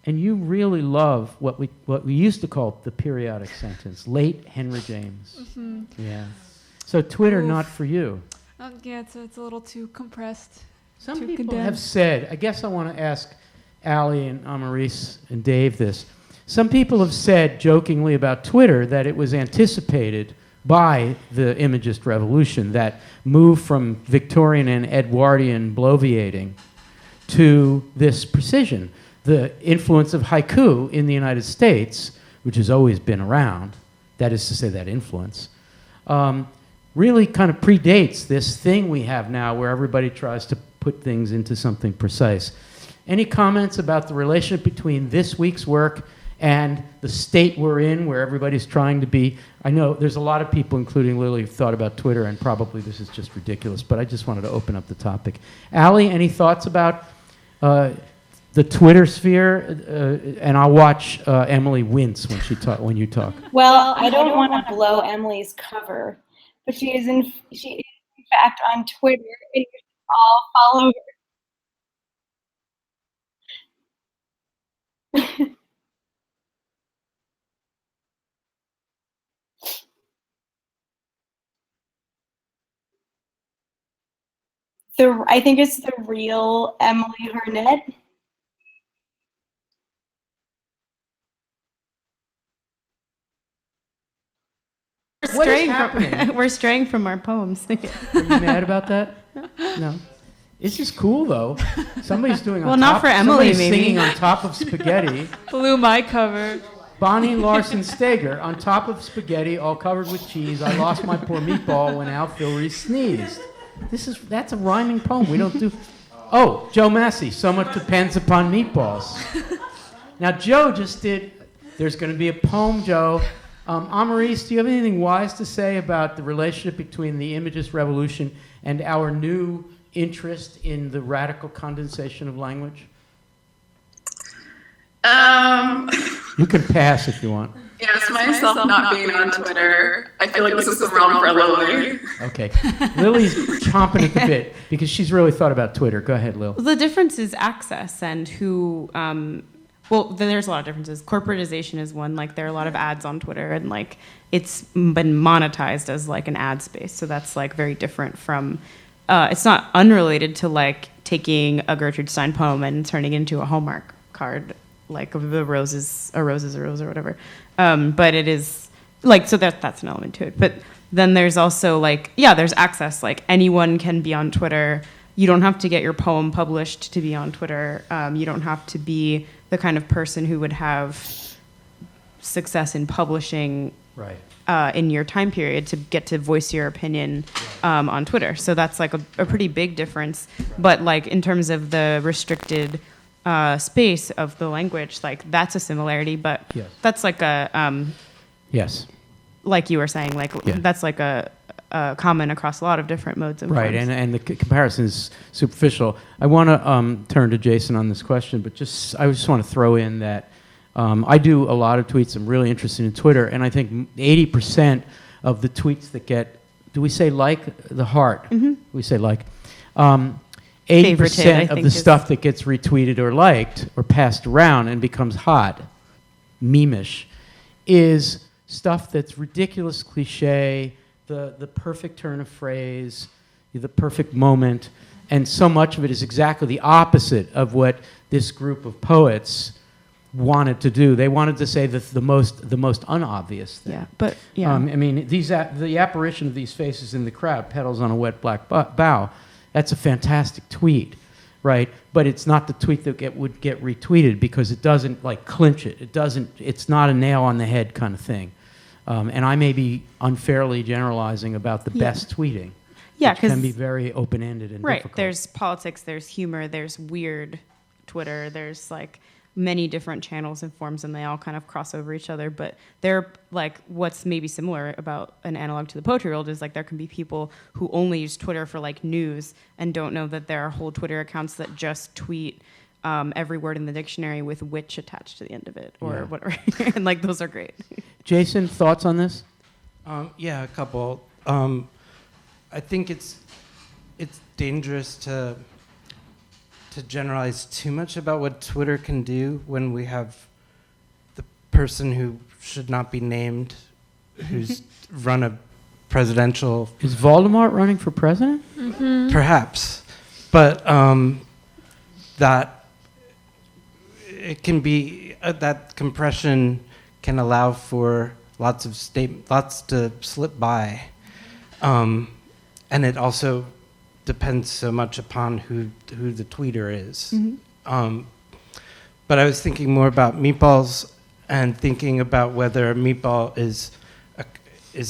C: And you really love what we used to call the periodic sentence, late Henry James.
A: Mm-hmm.
C: Yeah. So Twitter,
A: Oof.
C: not for you.
A: Yeah, it's a little too compressed.
C: Some
A: too
C: people
A: condensed.
C: have said, I guess I want to ask Allie and Amaris and Dave this. Some people have said jokingly about Twitter that it was anticipated by the Imagist revolution, that move from Victorian and Edwardian bloviating to this precision. The influence of haiku in the United States, which has always been around, that is to say that influence, really kind of predates this thing we have now where everybody tries to put things into something precise. Any comments about the relationship between this week's work and the state we're in, where everybody's trying to be? I know there's a lot of people, including Lily, who've thought about Twitter, and probably this is just ridiculous, but I just wanted to open up the topic. Allie, any thoughts about the Twitter sphere? And I'll watch Emily wince when you talk.
B: Well, I don't want to blow Emily's cover, but she is in fact on Twitter, and you should all follow her. I think it's the real Emily Harnett.
D: We're straying from our poems.
C: Are you mad about that? No. It's just cool, though. Somebody's doing
D: well, not for Emily,
C: somebody's
D: maybe.
C: Singing on top of spaghetti.
A: Blew my cover.
C: Bonnie Larson Steger, on top of spaghetti, all covered with cheese. I lost my poor meatball when Al Filreis sneezed. That's a rhyming poem. We don't do. Oh, Joe Massey. So much depends upon meatballs. Now, Joe just did. There's going to be a poem, Joe. Amaris, do you have anything wise to say about the relationship between the Imagist revolution and our new interest in the radical condensation of language? You can pass if you want.
J: Yes, myself not being on Twitter, I feel like this is the realm for Lily.
C: Okay. Lily's chomping at the bit because she's really thought about Twitter. Go ahead, Lil.
D: The difference is access and who. Well, there's a lot of differences. Corporatization is one. Like, there are a lot of ads on Twitter, and like it's been monetized as like an ad space. So that's like very different from. It's not unrelated to like taking a Gertrude Stein poem and turning it into a Hallmark card, like the roses, a rose is a rose or whatever. But it is like, so that's an element to it. But then there's also like, yeah, there's access. Like, anyone can be on Twitter. You don't have to get your poem published to be on Twitter. You don't have to be the kind of person who would have success in publishing in your time period to get to voice your opinion on Twitter. So that's like a pretty big difference. But like in terms of the restricted space of the language, like that's a similarity. But that's like a
C: yes,
D: like you were saying, like that's like a common across a lot of different modes of
C: right,
D: forms.
C: and the comparison is superficial. I want to turn to Jason on this question, but I just want to throw in that I do a lot of tweets. I'm really interested in Twitter, and I think 80% of the tweets that get, do we say like the heart?
D: Mm-hmm.
C: We say like. 80% of the stuff that gets retweeted or liked or passed around and becomes hot, meme-ish, is stuff that's ridiculous cliche, the perfect turn of phrase, the perfect moment, and so much of it is exactly the opposite of what this group of poets wanted to do. They wanted to say the most unobvious thing.
D: Yeah, but yeah.
C: I mean, the apparition of these faces in the crowd, petals on a wet black bough. That's a fantastic tweet, right? But it's not the tweet that would get retweeted because it doesn't like clinch it. It's not a nail on the head kind of thing. And I may be unfairly generalizing about the best tweeting.
D: Yeah,
C: which can be very open-ended and difficult.
D: There's politics, there's humor, there's weird Twitter, there's like many different channels and forms, and they all kind of cross over each other. But they're like, what's maybe similar about an analog to the poetry world is like there can be people who only use Twitter for like news and don't know that there are whole Twitter accounts that just tweet every word in the dictionary with which attached to the end of it or whatever. And like those are great.
C: Jason, thoughts on this?
H: Yeah, a couple. I think it's dangerous to to generalize too much about what Twitter can do when we have the person who should not be named, who's run a presidential...
C: Is Voldemort running for president?
K: Mm-hmm.
H: Perhaps. But that it can be, that compression can allow for lots to slip by. And it also depends so much upon who the tweeter is.
A: Mm-hmm.
H: But I was thinking more about meatballs and thinking about whether a meatball is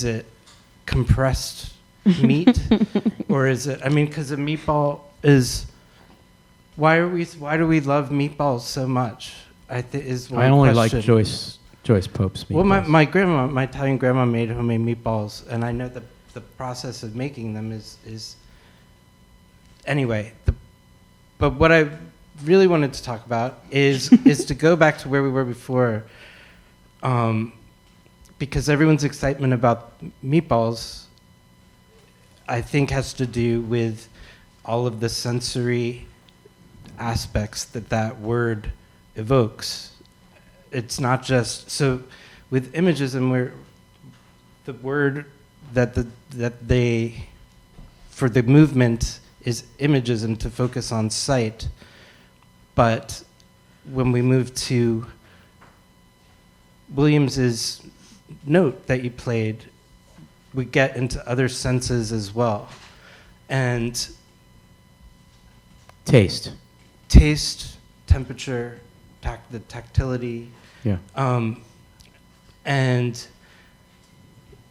H: it compressed meat or is it? I mean, because a meatball is. Why do we love meatballs so much? I
C: only like Joyce Pope's meatballs.
H: Well, my Italian grandma made homemade meatballs, and I know the process of making them is anyway. But what I really wanted to talk about is to go back to where we were before, because everyone's excitement about meatballs, I think, has to do with all of the sensory aspects that word evokes. It's not just so with imagism where the word that they for the movement is imagism to focus on sight, but when we move to Williams's note that you played, we get into other senses as well, and taste, temperature, the tactility, and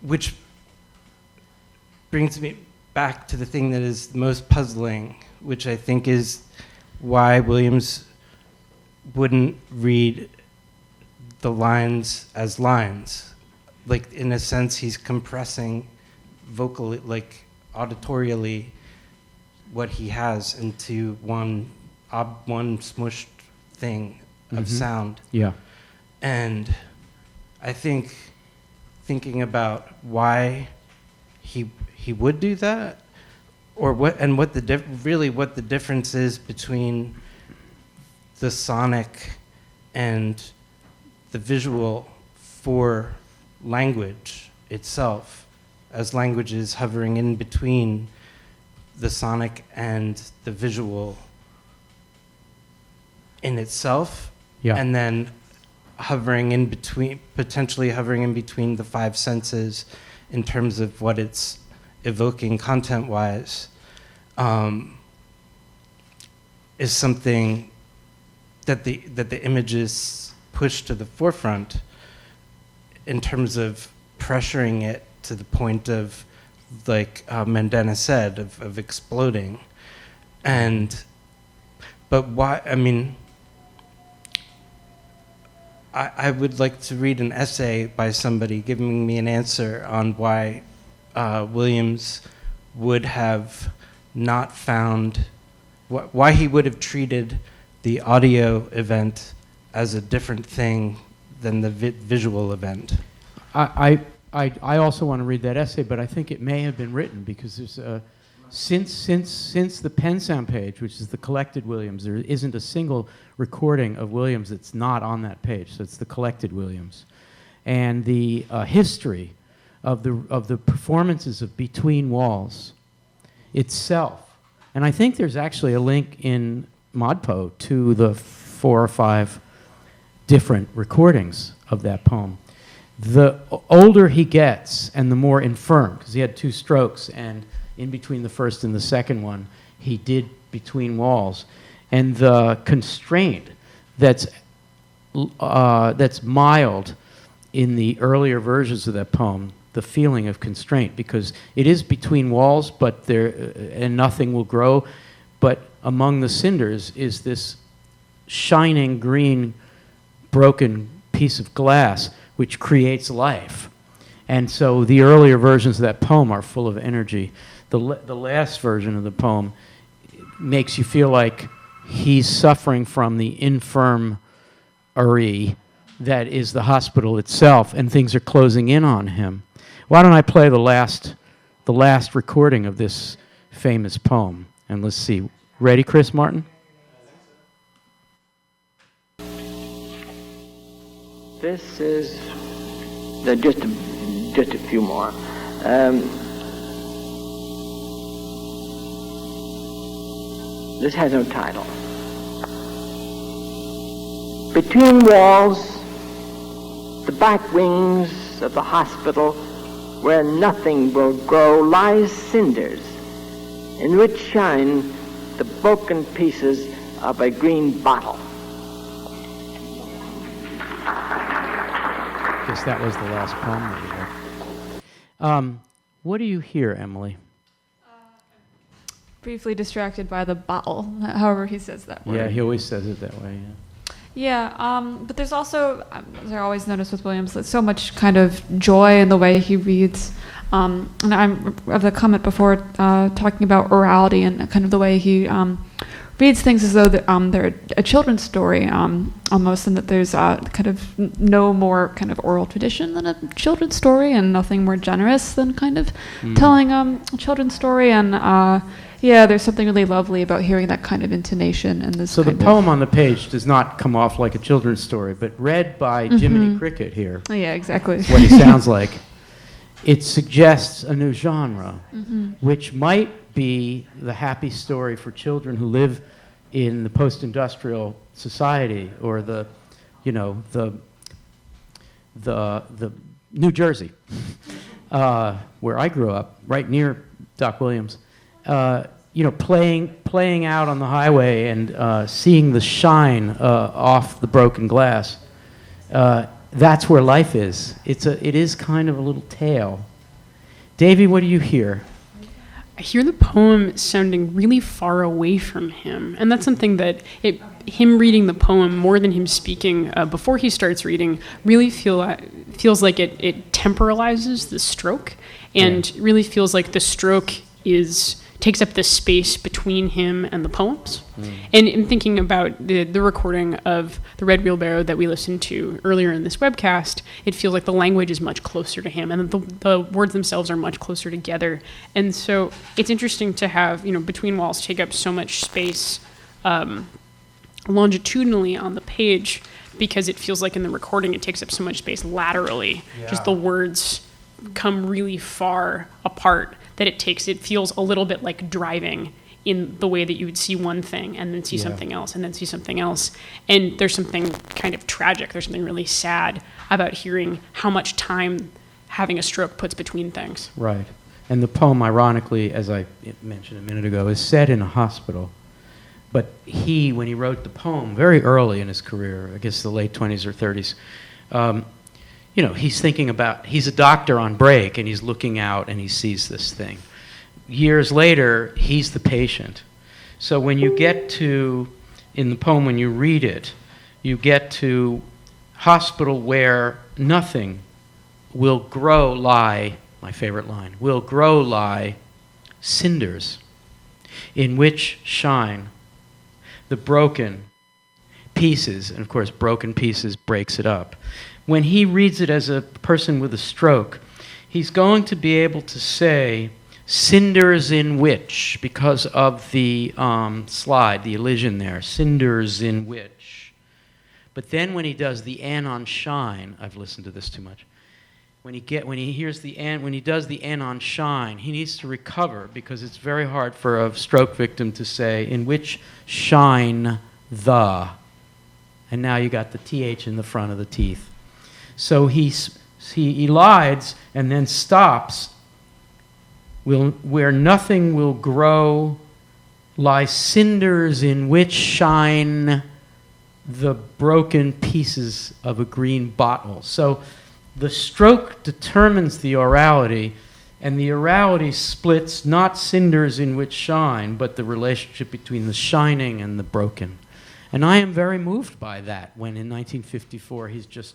H: which brings me back to the thing that is most puzzling, which I think is why Williams wouldn't read the lines as lines. Like, in a sense, he's compressing vocally, like auditorially, what he has into one smushed thing of sound.
C: Yeah.
H: And I think thinking about why he would do that, or what the difference is between the sonic and the visual for language itself, as language is hovering in between the sonic and the visual in itself, and then potentially hovering in between the five senses in terms of what it's evoking content-wise, is something that the images push to the forefront in terms of pressuring it to the point of, like Mandana said, of exploding. But why? I mean, I would like to read an essay by somebody giving me an answer on why Williams would have not found, why he would have treated the audio event as a different thing than the visual event.
C: I also want to read that essay, but I think it may have been written because there's since the Pen Sound page, which is the collected Williams, there isn't a single recording of Williams that's not on that page. So it's the collected Williams, and the history of the performances of Between Walls itself. And I think there's actually a link in ModPo to the 4 or 5 different recordings of that poem. The older he gets and the more infirm, because he had 2 strokes, and in between the first and the second one, he did Between Walls. And the constraint that's mild in the earlier versions of that poem, the feeling of constraint, because it is between walls, but and nothing will grow, but among the cinders is this shining green broken piece of glass which creates life. And so the earlier versions of that poem are full of energy. The last version of the poem makes you feel like he's suffering from the infirmary that is the hospital itself, and things are closing in on him. Why don't I play the last recording of this famous poem? And let's see. Ready, Chris Martin?
N: This is just a few more. This has no title. Between walls, the back wings of the hospital, where nothing will grow, lies cinders, in which shine the broken pieces of a green bottle.
C: Guess that was the last poem that we heard. What do you hear, Emily?
A: Briefly distracted by the bottle, however he says that word.
C: Yeah, he always says it that way, yeah.
A: Yeah, but there's also, as I always notice with Williams, there's so much kind of joy in the way he reads. And I'm of the comment before talking about orality and kind of the way he reads things as though they're a children's story almost, and that there's kind of no more kind of oral tradition than a children's story, and nothing more generous than kind of telling a children's story. And yeah, there's something really lovely about hearing that kind of intonation and this.
C: So the poem on the page does not come off like a children's story, but read by Jiminy Cricket here.
A: Oh, yeah, exactly.
C: That's what he sounds like. It suggests a new genre, which might be the happy story for children who live in the post-industrial society, or the New Jersey, where I grew up, right near Doc Williams. Playing out on the highway and seeing the shine off the broken glass. That's where life is. It is kind of a little tale. Davey, what do you hear?
K: I hear the poem sounding really far away from him, and that's something that him reading the poem more than him speaking before he starts reading really feels like it temporalizes the stroke, and really feels like the stroke takes up the space between him and the poems. And in thinking about the recording of the Red Wheelbarrow that we listened to earlier in this webcast, it feels like the language is much closer to him, and the words themselves are much closer together. And so it's interesting to have, Between Walls take up so much space longitudinally on the page, because it feels like in the recording it takes up so much space laterally. Yeah. Just the words come really far apart, that it feels a little bit like driving, in the way that you would see one thing and then see something else and then see something else. And there's something kind of tragic, there's something really sad about hearing how much time having a stroke puts between things.
C: Right. And the poem, ironically, as I mentioned a minute ago, is set in a hospital. But when he wrote the poem very early in his career, I guess the late 20s or 30s, he's thinking about, he's a doctor on break, and he's looking out and he sees this thing. Years later, he's the patient. So when you get to, in the poem, when you read it, you get to hospital where nothing will grow, lie, my favorite line, will grow, lie, cinders, in which shine the broken pieces, and of course, broken pieces breaks it up. When he reads it as a person with a stroke, he's going to be able to say cinders in which, because of the slide, the elision there, cinders in which. But then when he does the N on shine, I've listened to this too much. When he does the N on shine, he needs to recover, because it's very hard for a stroke victim to say in which shine the. And now you got the TH in the front of the teeth. So he elides and then stops. Where nothing will grow, lie cinders in which shine the broken pieces of a green bottle. So the stroke determines the orality, and the orality splits not cinders in which shine, but the relationship between the shining and the broken. And I am very moved by that, when in 1954 he's just...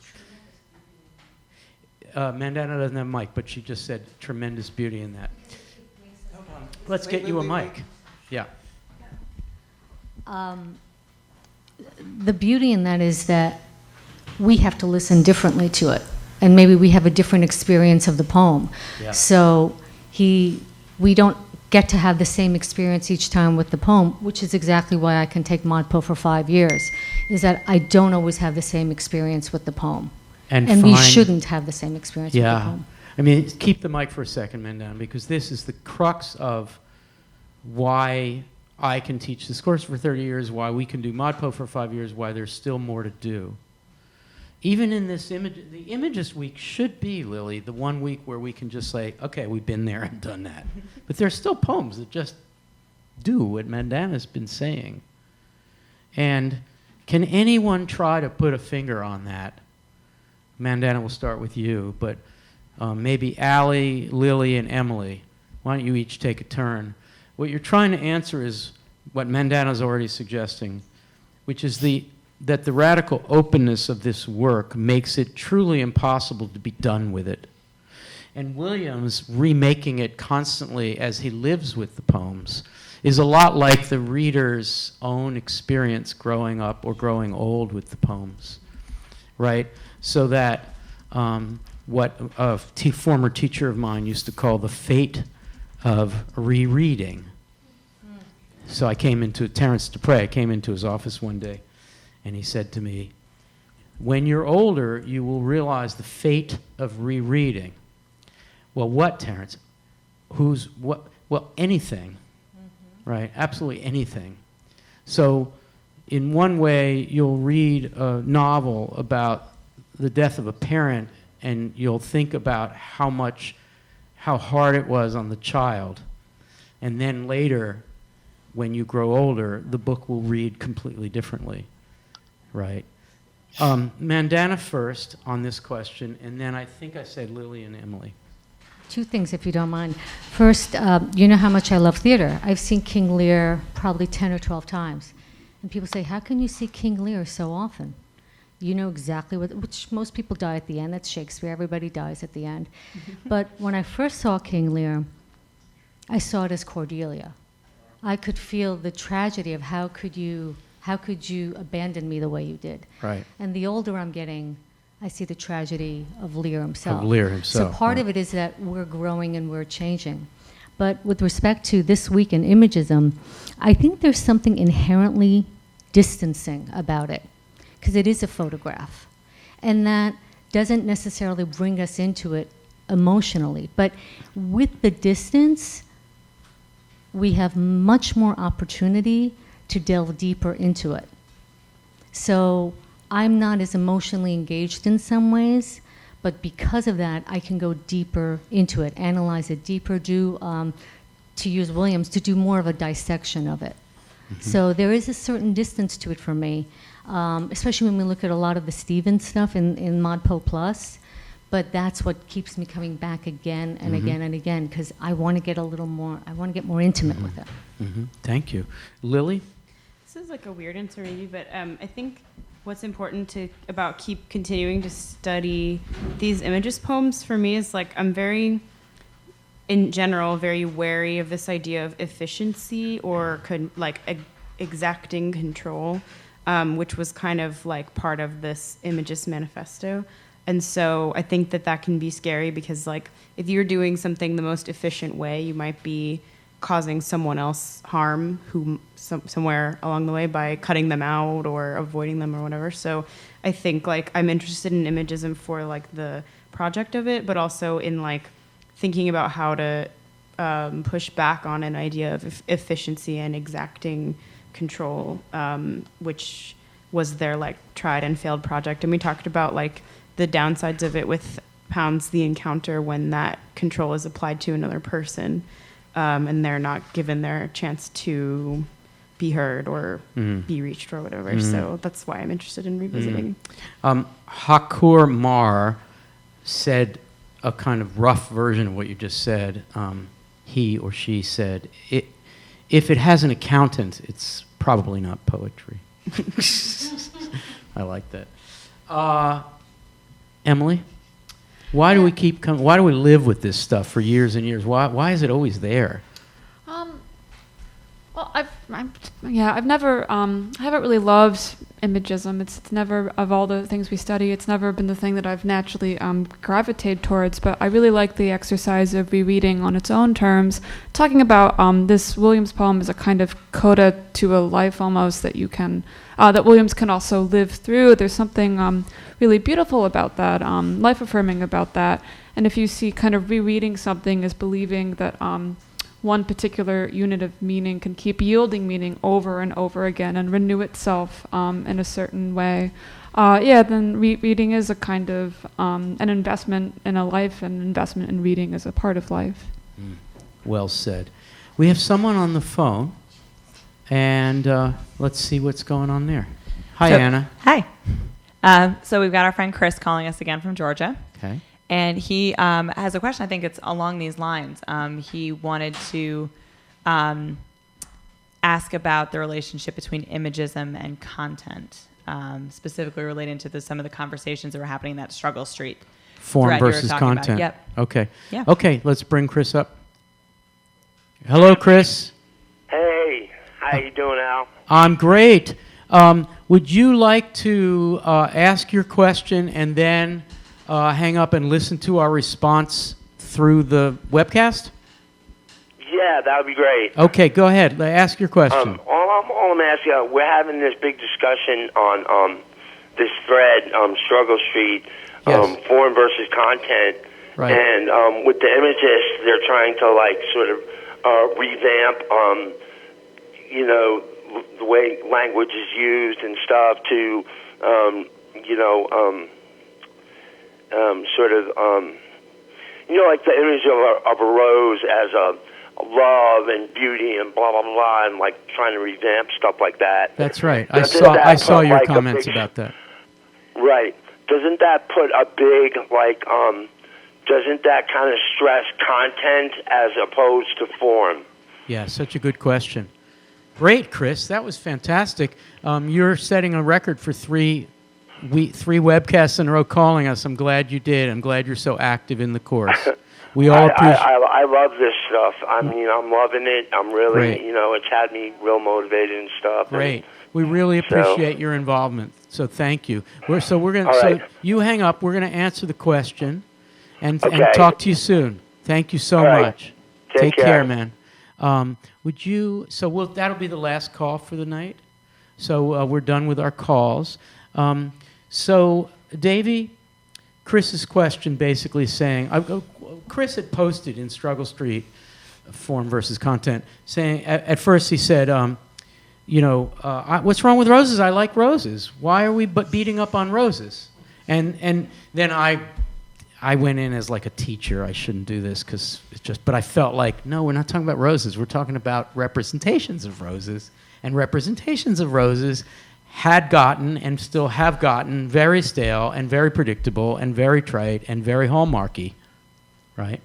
C: Mandana doesn't have a mic, but she just said tremendous beauty in that. Let's get you a mic. Yeah.
L: The beauty in that is that we have to listen differently to it, and maybe we have a different experience of the poem. Yeah. So we don't get to have the same experience each time with the poem, which is exactly why I can take ModPo for 5 years, is that I don't always have the same experience with the poem. And we shouldn't have the same experience with the poem.
C: I mean, keep the mic for a second, Mandana, because this is the crux of why I can teach this course for 30 years, why we can do ModPo for 5 years, why there's still more to do. Even in this image, the Images Week should be, Lily, the 1 week where we can just say, okay, we've been there and done that. But there's still poems that just do what Mandana's been saying. And can anyone try to put a finger on that? Mandana, we'll start with you, but maybe Allie, Lily, and Emily. Why don't you each take a turn? What you're trying to answer is what Mandana's already suggesting, which is that the radical openness of this work makes it truly impossible to be done with it. And Williams remaking it constantly as he lives with the poems is a lot like the reader's own experience growing up or growing old with the poems, right? So that what a former teacher of mine used to call the fate of rereading. So I came into Terence Dupre, I came into his office one day, and he said to me, when you're older, you will realize the fate of rereading. Well, what, Terence? Well, anything, right? Absolutely anything. So in one way, you'll read a novel about the death of a parent, and you'll think about how hard it was on the child. And then later, when you grow older, the book will read completely differently, right? Mandana first on this question, and then I think I said Lily and Emily.
L: 2 things, if you don't mind. First, you know how much I love theater. I've seen King Lear probably 10 or 12 times. And people say, how can you see King Lear so often? You know exactly which most people die at the end. That's Shakespeare. Everybody dies at the end. But when I first saw King Lear, I saw it as Cordelia. I could feel the tragedy of how could you abandon me the way you did.
C: Right.
L: And the older I'm getting, I see the tragedy of Lear himself.
C: Of Lear himself.
L: So part of it is that we're growing and we're changing. But with respect to this week in Imagism, I think there's something inherently distancing about it, because it is a photograph. And that doesn't necessarily bring us into it emotionally. But with the distance, we have much more opportunity to delve deeper into it. So I'm not as emotionally engaged in some ways, but because of that, I can go deeper into it, analyze it deeper, to use Williams, to do more of a dissection of it. Mm-hmm. So there is a certain distance to it for me, especially when we look at a lot of the Stevens stuff in ModPo Plus. But that's what keeps me coming back again and again and again, because I want to get more intimate with it.
C: Mm-hmm. Thank you. Lily?
D: This is like a weird answer maybe, but I think what's important about keep continuing to study these Images poems for me is like I'm very, in general, very wary of this idea of efficiency or exacting control, which was kind of like part of this Images manifesto. And so I think that can be scary because like if you're doing something the most efficient way, you might be causing someone else harm somewhere along the way by cutting them out or avoiding them or whatever. So I think like I'm interested in Imagism for like the project of it, but also in like thinking about how to push back on an idea of efficiency and exacting control, which was their like tried and failed project. And we talked about like the downsides of it with Pounds the Encounter when that control is applied to another person. And they're not given their chance to be heard or be reached or whatever. So that's why I'm interested in revisiting.
C: Hakur Mar said a kind of rough version of what you just said. He or she said, if it has an accountant, it's probably not poetry. I like that. Emily? Why do we keep coming? Why do we live with this stuff for years and years? Why is it always there?
A: Well, I've never, I haven't really loved imagism. It's never, of all the things we study, it's never been the thing that I've naturally gravitated towards, but I really like the exercise of rereading on its own terms, talking about this Williams poem as a kind of coda to a life almost that you can, that Williams can also live through. There's something really beautiful about that, life-affirming about that, and if you see kind of rereading something as believing that one particular unit of meaning can keep yielding meaning over and over again and renew itself in a certain way, then reading is a kind of an investment in a life, and investment in reading is a part of life.
C: Well said. We have someone on the phone, and let's see what's going on there. Hi, Anna.
E: Hi. So we've got our friend Chris calling us again from Georgia.
C: Okay.
E: And he has a question. I think it's along these lines. He wanted to ask about the relationship between imagism and content, specifically relating to some of the conversations that were happening in that Struggle Street.
C: Form versus content.
E: Yep.
C: Okay.
E: Yeah.
C: Okay, let's bring Chris up. Hello, Chris.
P: Hey, how you doing, Al?
C: I'm great. Would you like to ask your question and then hang up and listen to our response through the webcast?
P: Yeah, that would be great.
C: Okay, go ahead. Ask your question.
P: All I'm asking, we're having this big discussion on this thread, Struggle Street, form versus content.
C: Right.
P: And with the imagists, they're trying to like sort of revamp, the way language is used and stuff to, like the image of a rose as a love and beauty and blah blah blah, and like trying to revamp stuff like that.
C: That's right. I saw your comments about that.
P: Right. Doesn't that put a big doesn't that kind of stress content as opposed to form?
C: Yeah, such a good question. Great, Chris. That was fantastic. You're setting a record for three webcasts in a row calling us. I'm glad you did. I'm glad you're so active in the course. We all appreciate.
P: I love this stuff. I mean, I'm loving it. I'm really, it's had me real motivated and stuff.
C: Great. We really appreciate your involvement. So thank you. So you hang up. We're gonna answer the question, and talk to you soon. Thank you so much.
P: Take
C: care, man. That'll be the last call for the night. So we're done with our calls. So, Davey, Chris's question basically saying, Chris had posted in Struggle Street, form versus content, saying, at first he said, what's wrong with roses? I like roses. Why are we beating up on roses? And then I went in as like a teacher. I shouldn't do this but I felt like, no, we're not talking about roses. We're talking about representations of roses. And representations of roses had gotten and still have gotten very stale and very predictable and very trite and very hallmarky, right?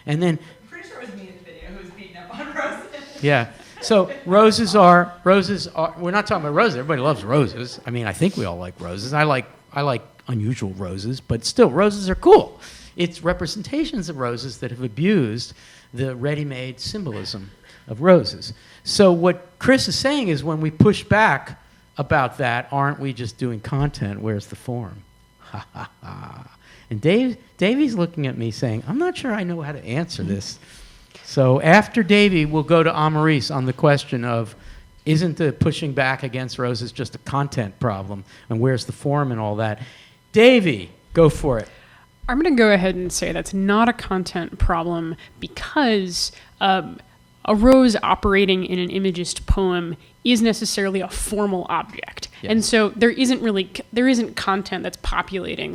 C: And then
E: I'm pretty sure it was me in the video who was beating up on roses.
C: Yeah. So roses are we're not talking about roses. Everybody loves roses. I mean, I think we all like roses. I like unusual roses, but still roses are cool. It's representations of roses that have abused the ready-made symbolism of roses. So what Chris is saying is when we push back about that, aren't we just doing content? Where's the form? Ha ha ha. And Davey's looking at me saying, I'm not sure I know how to answer this. So after Davey, we'll go to Amaris on the question of, isn't the pushing back against roses just a content problem? And where's the form and all that? Davey, go for it.
K: I'm going to go ahead and say that's not a content problem because a rose operating in an imagist poem is necessarily a formal object. Yes. And so there isn't content that's populating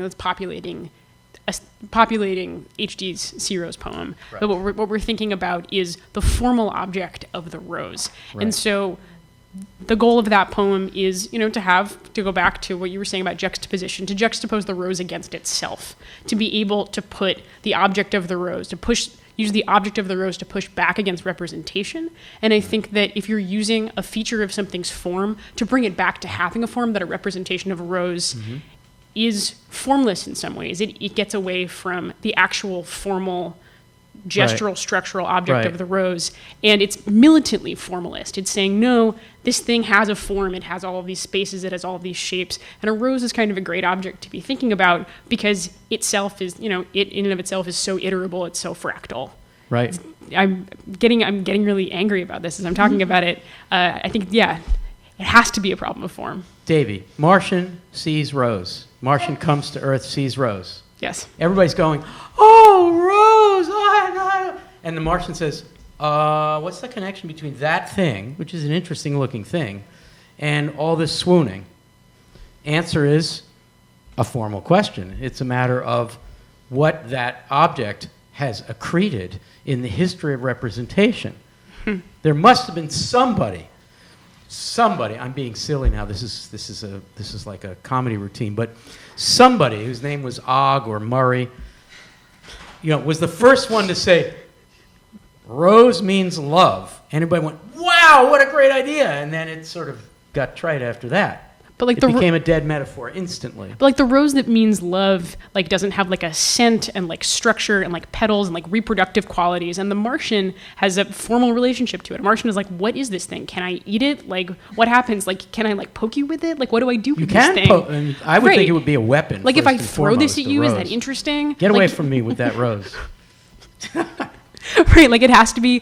K: HD's C Rose poem. Right. But what we're thinking about is the formal object of the rose. Right. And so the goal of that poem is, to go back to what you were saying about juxtaposition, to juxtapose the rose against itself, to be able to put the object of the rose, use the object of the rose to push back against representation. And I think that if you're using a feature of something's form to bring it back to having a form, that a representation of a rose is formless in some ways. It gets away from the actual formal gestural, structural object of the rose, and it's militantly formalist. It's saying, no, this thing has a form, it has all of these spaces, it has all of these shapes, and a rose is kind of a great object to be thinking about because itself is, it in and of itself is so iterable, it's so fractal.
C: Right.
K: I'm getting really angry about this as I'm talking about it. I think, it has to be a problem of form.
C: Davey, Martian sees Rose. Martian comes to Earth, sees Rose.
K: Yes.
C: Everybody's going, oh, Rose, oh, and the Martian says, what's the connection between that thing, which is an interesting looking thing, and all this swooning? Answer is a formal question. It's a matter of what that object has accreted in the history of representation. There must have been somebody, I'm being silly now, this is like a comedy routine, but somebody whose name was Ogg or Murray, was the first one to say, rose means love. And everybody went, wow, what a great idea. And then it sort of got trite after that. But it became a dead metaphor instantly.
K: But the rose that means love, doesn't have a scent and structure and petals and reproductive qualities. And the Martian has a formal relationship to it. A Martian is what is this thing? Can I eat it? What happens? Can I poke you with it? What do I do with this thing?
C: I would think it would be a weapon.
K: If I throw this at you, is that interesting?
C: Get away from me with that rose.
K: Right, it has to be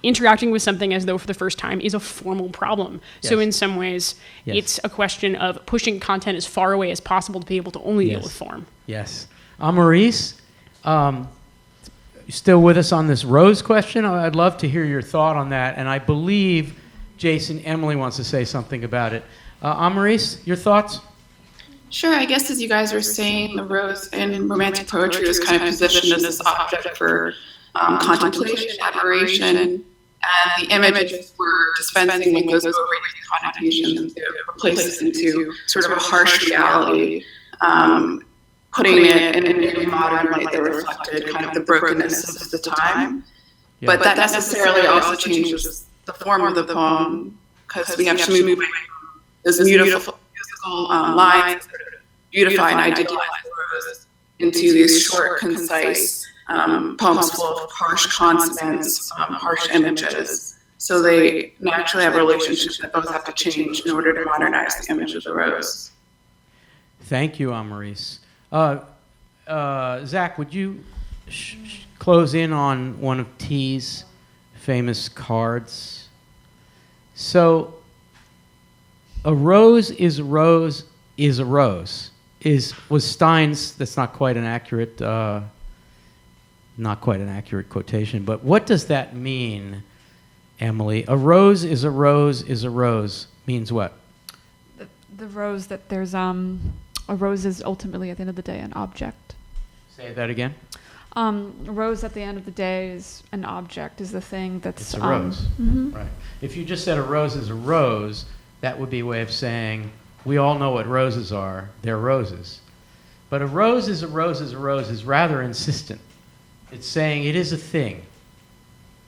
K: interacting with something as though for the first time is a formal problem. Yes. So in some ways, it's a question of pushing content as far away as possible to be able to only deal with form.
C: Yes. Maurice, you still with us on this rose question? I'd love to hear your thought on that. And I believe, Jason, Emily wants to say something about it. Maurice, your thoughts?
J: Sure, I guess as you guys were saying, the rose in Romantic poetry is kind of positioned as this object for contemplation, admiration, and the images were dispensing with those overrated connotations to replace it into sort of a harsh reality, putting it in a new modern light that reflected kind of the brokenness of the time. Yeah. But that necessarily also changes the form of the poem because we have to move away from those beautiful musical lines that beautify and idealize the rose into these short, concise poems full of harsh consonants, harsh images. So they naturally have relationships that both have to change in order to modernize the image of the rose.
C: Thank you, Maurice. Zach, would you close in on one of T's famous cards? So, a rose is a rose is a rose was Stein's. That's not quite an accurate quotation, but what does that mean, Emily? A rose is a rose is a rose means what?
A: The rose that there's a rose is ultimately at the end of the day an object.
C: Say that again.
A: A rose at the end of the day is an object, is the thing that's
C: it's a rose.
A: Mm-hmm.
C: Right. If you just said a rose is a rose, that would be a way of saying we all know what roses are. They're roses. But a rose is a rose is a rose is rather insistent. It's saying it is a thing,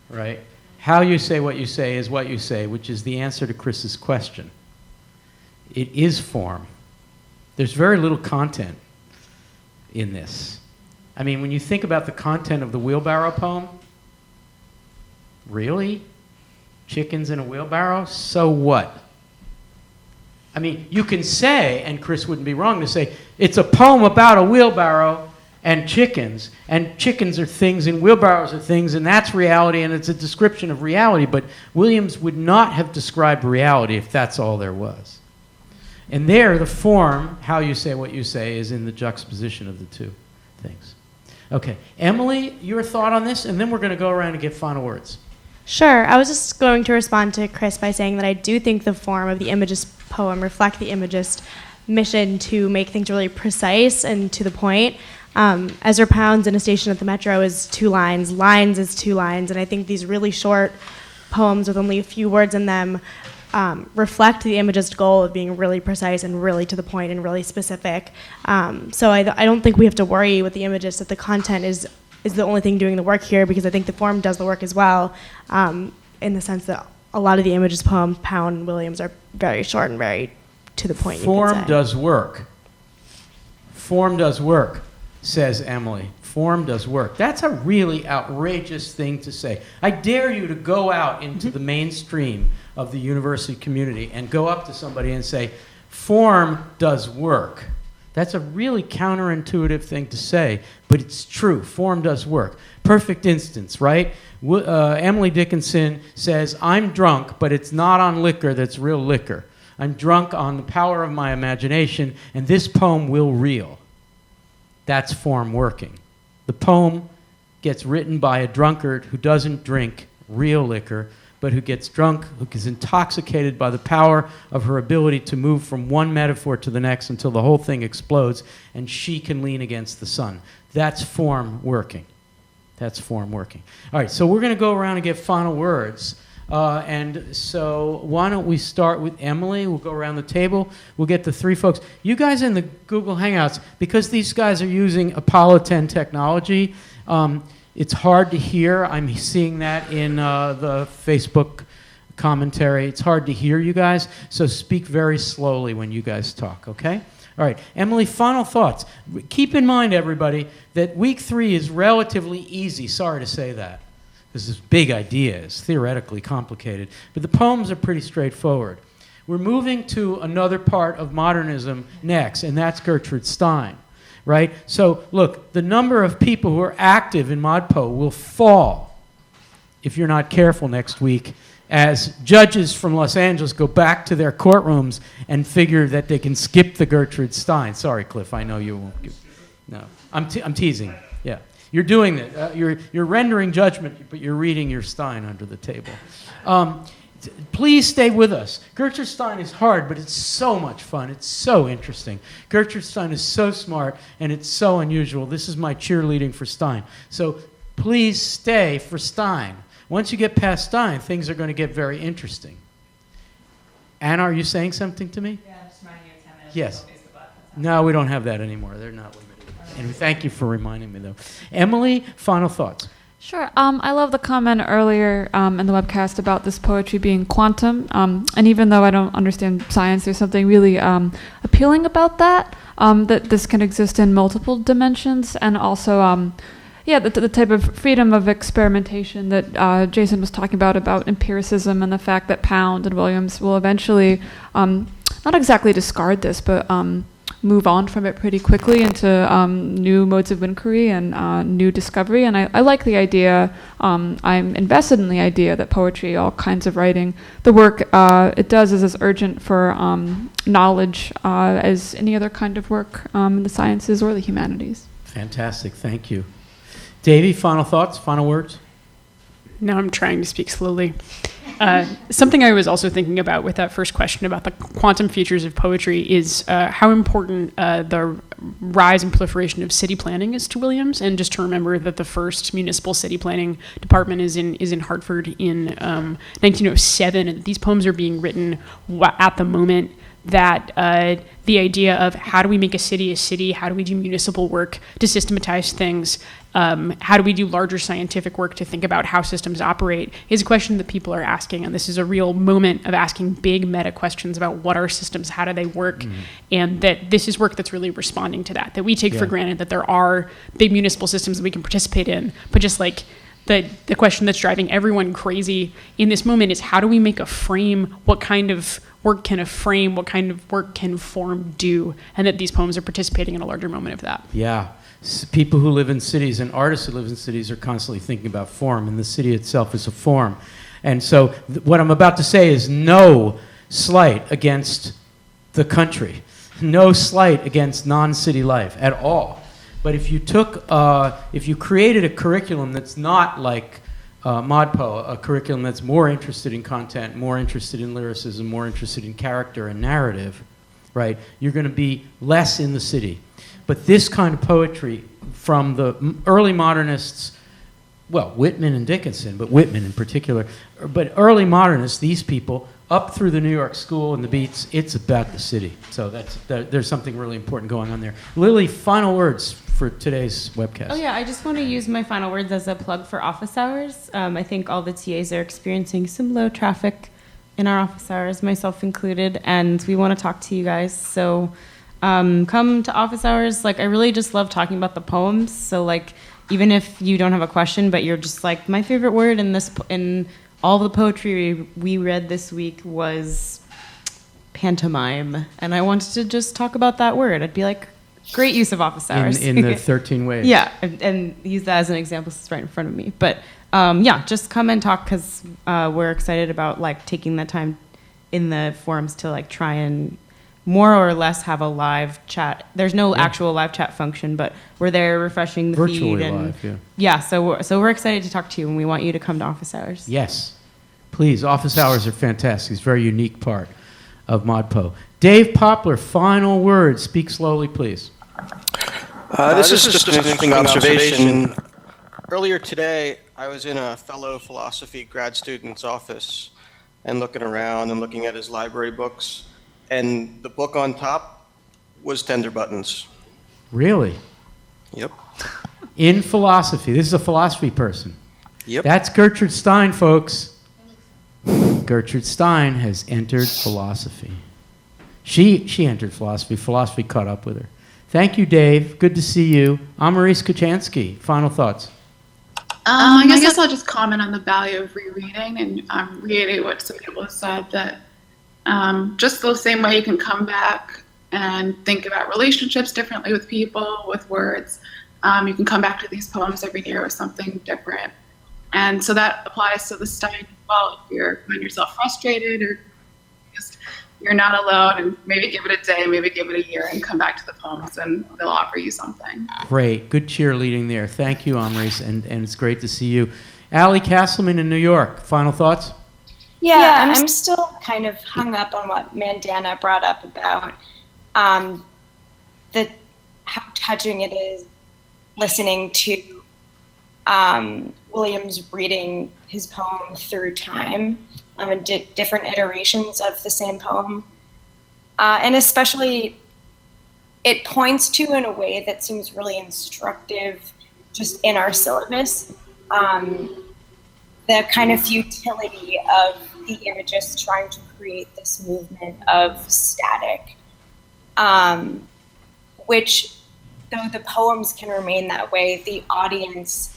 C: right? How you say what you say is what you say, which is the answer to Chris's question. It is form. There's very little content in this. I mean, when you think about the content of the wheelbarrow poem, really? Chickens in a wheelbarrow? So what? I mean, you can say, and Chris wouldn't be wrong to say, it's a poem about a wheelbarrow and chickens are things, and wheelbarrows are things, and that's reality, and it's a description of reality, but Williams would not have described reality if that's all there was. And there, the form, how you say what you say, is in the juxtaposition of the two things. Okay, Emily, your thought on this, and then we're going to go around and get final words.
I: Sure. I was just going to respond to Chris by saying that I do think the form of the Imagist poem reflect the Imagist mission to make things really precise and to the point. Ezra Pound's In a Station at the Metro is 2 lines, Lines is 2 lines, and I think these really short poems with only a few words in them reflect the Imagist goal of being really precise and really to the point and really specific. So I don't think we have to worry with the Imagist that the content is the only thing doing the work here, because I think the form does the work as well, in the sense that a lot of the Imagist poems, Pound and Williams, are very short and very to the point.
C: Form does work. Form does work, says Emily. form does work. That's a really outrageous thing to say. I dare you to go out into the mainstream of the university community and go up to somebody and say, form does work. That's a really counterintuitive thing to say, but it's true. Form does work. Perfect instance, right? Emily Dickinson says, I'm drunk, but it's not on liquor that's real liquor. I'm drunk on the power of my imagination, and this poem will reel. That's form working. The poem gets written by a drunkard who doesn't drink real liquor, but who gets drunk, who is intoxicated by the power of her ability to move from one metaphor to the next until the whole thing explodes, and she can lean against the sun. That's form working. That's form working. All right, so we're going to go around and get final words. And so why don't we start with Emily? We'll go around the table. We'll get the three folks. You guys in the Google Hangouts, because these guys are using Apollo 10 technology, it's hard to hear. I'm seeing that in the Facebook commentary. It's hard to hear you guys, so speak very slowly when you guys talk, okay? All right, Emily, final thoughts. Keep in mind, everybody, that week 3 is relatively easy. Sorry to say that. This is big ideas, theoretically complicated, but the poems are pretty straightforward. We're moving to another part of modernism next, and that's Gertrude Stein, right? So look, the number of people who are active in ModPo will fall if you're not careful next week, as judges from Los Angeles go back to their courtrooms and figure that they can skip the Gertrude Stein. Sorry, Cliff, I know you won't. No, I'm teasing. Yeah. You're doing it. You're rendering judgment, but you're reading your Stein under the table. Please stay with us. Gertrude Stein is hard, but it's so much fun. It's so interesting. Gertrude Stein is so smart, and it's so unusual. This is my cheerleading for Stein. So please stay for Stein. Once you get past Stein, things are going to get very interesting. Anna, are you saying something to me?
E: Yeah, just reminding you of 10 minutes.
C: Yes. No, we don't have that anymore. They're not limited. And thank you for reminding me, though. Emily, final thoughts.
A: Sure. I love the comment earlier in the webcast about this poetry being quantum. And even though I don't understand science, there's something really appealing about that, that this can exist in multiple dimensions. And also, the type of freedom of experimentation that Jason was talking about empiricism and the fact that Pound and Williams will eventually not exactly discard this, but move on from it pretty quickly into new modes of inquiry and new discovery. And I like the idea, I'm invested in the idea that poetry, all kinds of writing, the work it does is as urgent for knowledge as any other kind of work in the sciences or the humanities.
C: Fantastic, thank you. Davey, final thoughts, final words?
K: Now I'm trying to speak slowly. Something I was also thinking about with that first question about the quantum features of poetry is how important the rise and proliferation of city planning is to Williams, and just to remember that the first municipal city planning department is in Hartford in 1907, and these poems are being written at the moment that the idea of how do we make a city, how do we do municipal work to systematize things, how do we do larger scientific work to think about how systems operate, is a question that people are asking. And this is a real moment of asking big meta questions about what are systems, how do they work, and that this is work that's really responding to that we take for granted that there are big municipal systems that we can participate in, but just like the question that's driving everyone crazy in this moment is how do we make a frame, what kind of work can a frame, what kind of work can form do, and that these poems are participating in a larger moment of that.
C: Yeah, people who live in cities and artists who live in cities are constantly thinking about form, and the city itself is a form. And so what I'm about to say is no slight against the country, no slight against non-city life at all. But if you created a curriculum that's not like ModPo, a curriculum that's more interested in content, more interested in lyricism, more interested in character and narrative, right, you're going to be less in the city. But this kind of poetry from the early modernists, well, Whitman and Dickinson, but Whitman in particular, but early modernists, these people, up through the New York School and the Beats, it's about the city. So there's something really important going on there. Lily, final words for today's webcast.
D: Oh yeah, I just want to use my final words as a plug for office hours. I think all the TAs are experiencing some low traffic in our office hours, myself included, and we want to talk to you guys. So come to office hours. Like, I really just love talking about the poems. So like, even if you don't have a question, but you're just like, my favorite word in all the poetry we read this week was pantomime, and I wanted to just talk about that word. I'd be like, great use of office hours.
C: In the 13 ways.
D: Yeah, and use that as an example since it's right in front of me. But yeah, just come and talk, because we're excited about like taking that time in the forums to like try and more or less have a live chat. There's no actual live chat function, but we're there refreshing the
C: Virtually
D: feed. And
C: live, yeah.
D: So we're excited to talk to you, and we want you to come to office hours.
C: Yes, please. Office hours are fantastic. It's a very unique part of ModPo. Dave Poplar, final word. Speak slowly, please.
G: This is just an interesting observation. Earlier today, I was in a fellow philosophy grad student's office and looking around and looking at his library books, and the book on top was Tender Buttons.
C: Really?
G: Yep.
C: In philosophy. This is a philosophy person.
G: Yep.
C: That's Gertrude Stein, folks. Gertrude Stein has entered philosophy. She entered philosophy. Philosophy caught up with her. Thank you, Dave. Good to see you. I'm Maurice Kuchansky. Final thoughts.
J: I guess I'll just comment on the value of rereading and reiterate what some people have said, that just the same way you can come back and think about relationships differently with people, with words, you can come back to these poems every year with something different. And so that applies to the Stein as well. If you find yourself frustrated or just you're not alone, and maybe give it a day, maybe give it a year, and come back to the poems, and they'll offer you something.
C: Great. Good cheerleading there. Thank you, Amris, and it's great to see you. Allie Castleman in New York. Final thoughts?
Q: Yeah, I'm still kind of hung up on what Mandana brought up about how touching it is listening to Williams reading his poem through time, and different iterations of the same poem. And especially, it points to, in a way that seems really instructive just in our syllabus, the kind of futility of the imagists trying to create this movement of static, which, though the poems can remain that way, the audience,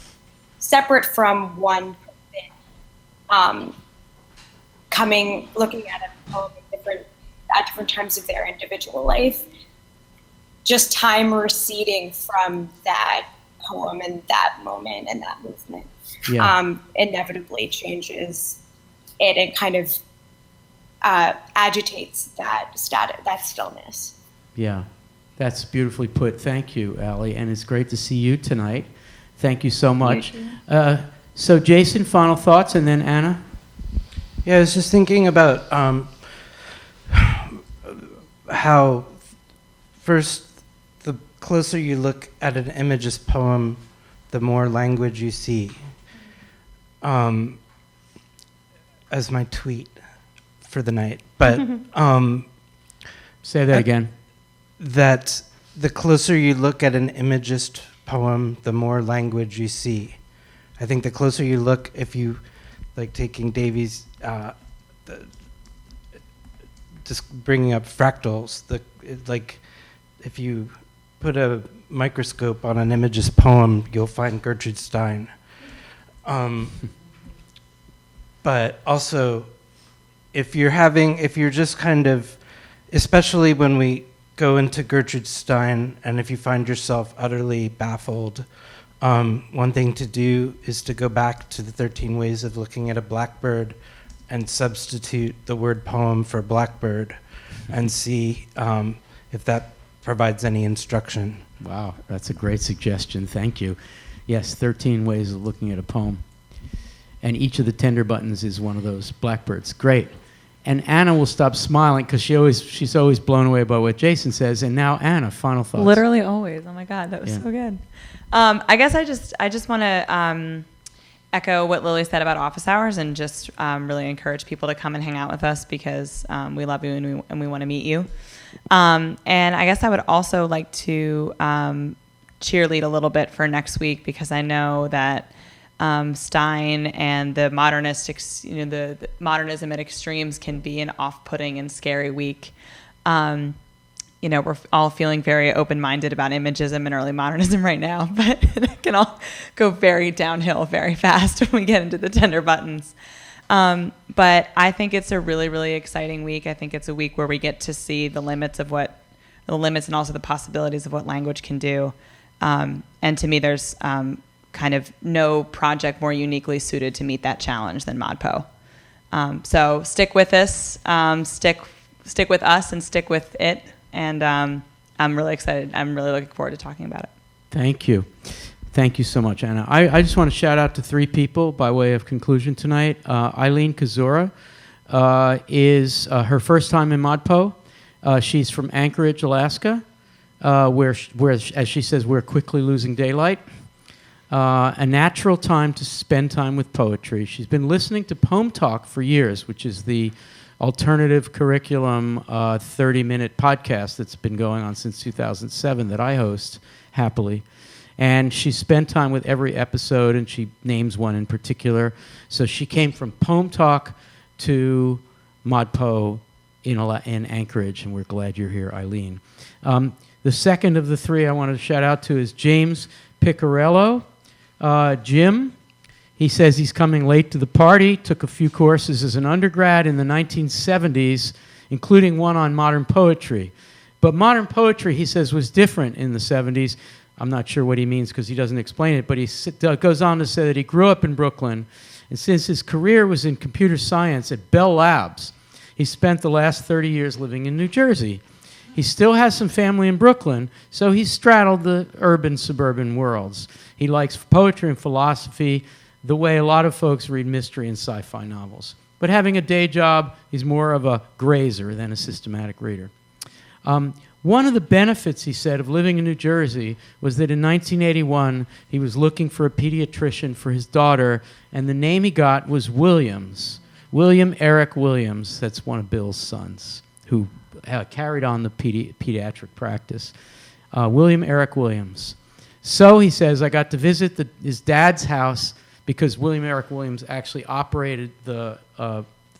Q: separate from one person, looking at a poem at different times of their individual life, just time receding from that poem and that moment and that movement, inevitably changes it and kind of agitates that stillness.
C: Yeah, that's beautifully put. Thank you, Allie, and it's great to see you tonight. Thank you so much. So Jason, final thoughts, and then Anna?
H: Yeah, I was just thinking about how first, the closer you look at an imagist poem, the more language you see. As my tweet for the night. But
C: say that again.
H: That the closer you look at an imagist poem, the more language you see. I think the closer you look, if you like taking Davies, just bringing up fractals, like if you put a microscope on an imagist poem, you'll find Gertrude Stein. But also, if you're just kind of, especially when we go into Gertrude Stein, and if you find yourself utterly baffled, one thing to do is to go back to the 13 ways of looking at a blackbird and substitute the word poem for blackbird and see if that provides any instruction.
C: Wow, that's a great suggestion. Thank you. Yes, 13 ways of looking at a poem. And each of the tender buttons is one of those blackbirds. Great. And Anna will stop smiling because she's always blown away by what Jason says. And now Anna, final thoughts.
E: Literally always. Oh my God, that was so good. I guess I just want to echo what Lily said about office hours and just really encourage people to come and hang out with us because we love you and we want to meet you. And I guess I would also like to cheerlead a little bit for next week because I know that Stein and the the modernism at extremes can be an off-putting and scary week. we're all feeling very open-minded about imagism and early modernism right now, but it can all go very downhill very fast when we get into the tender buttons. But I think it's a really, really exciting week. I think it's a week where we get to see the limits and also the possibilities of what language can do. And to me, there's kind of no project more uniquely suited to meet that challenge than ModPo. So stick with us, stick with us, and stick with it. And I'm really excited. I'm really looking forward to talking about it.
C: Thank you. Thank you so much, Anna. I just want to shout out to 3 people by way of conclusion tonight. Eileen Kazura is her first time in ModPo. She's from Anchorage, Alaska, where, as she says, we're quickly losing daylight. A natural time to spend time with poetry. She's been listening to Poem Talk for years, which is the alternative curriculum 30-minute podcast that's been going on since 2007 that I host happily. And she spent time with every episode, and she names one in particular. So she came from Poem Talk to ModPo in Anchorage, and we're glad you're here, Eileen. The second of the 3 I wanted to shout out to is James Piccarello. Jim, he says he's coming late to the party, took a few courses as an undergrad in the 1970s, including one on modern poetry. But modern poetry, he says, was different in the 70s. I'm not sure what he means because he doesn't explain it, but he goes on to say that he grew up in Brooklyn, and since his career was in computer science at Bell Labs, he spent the last 30 years living in New Jersey. He still has some family in Brooklyn, so he's straddled the urban-suburban worlds. He likes poetry and philosophy the way a lot of folks read mystery and sci-fi novels. But having a day job, he's more of a grazer than a systematic reader. One of the benefits, he said, of living in New Jersey was that in 1981, he was looking for a pediatrician for his daughter, and the name he got was Williams. William Eric Williams, that's one of Bill's sons, who carried on the pediatric practice. William Eric Williams. So, he says, I got to visit his dad's house because William Eric Williams actually operated the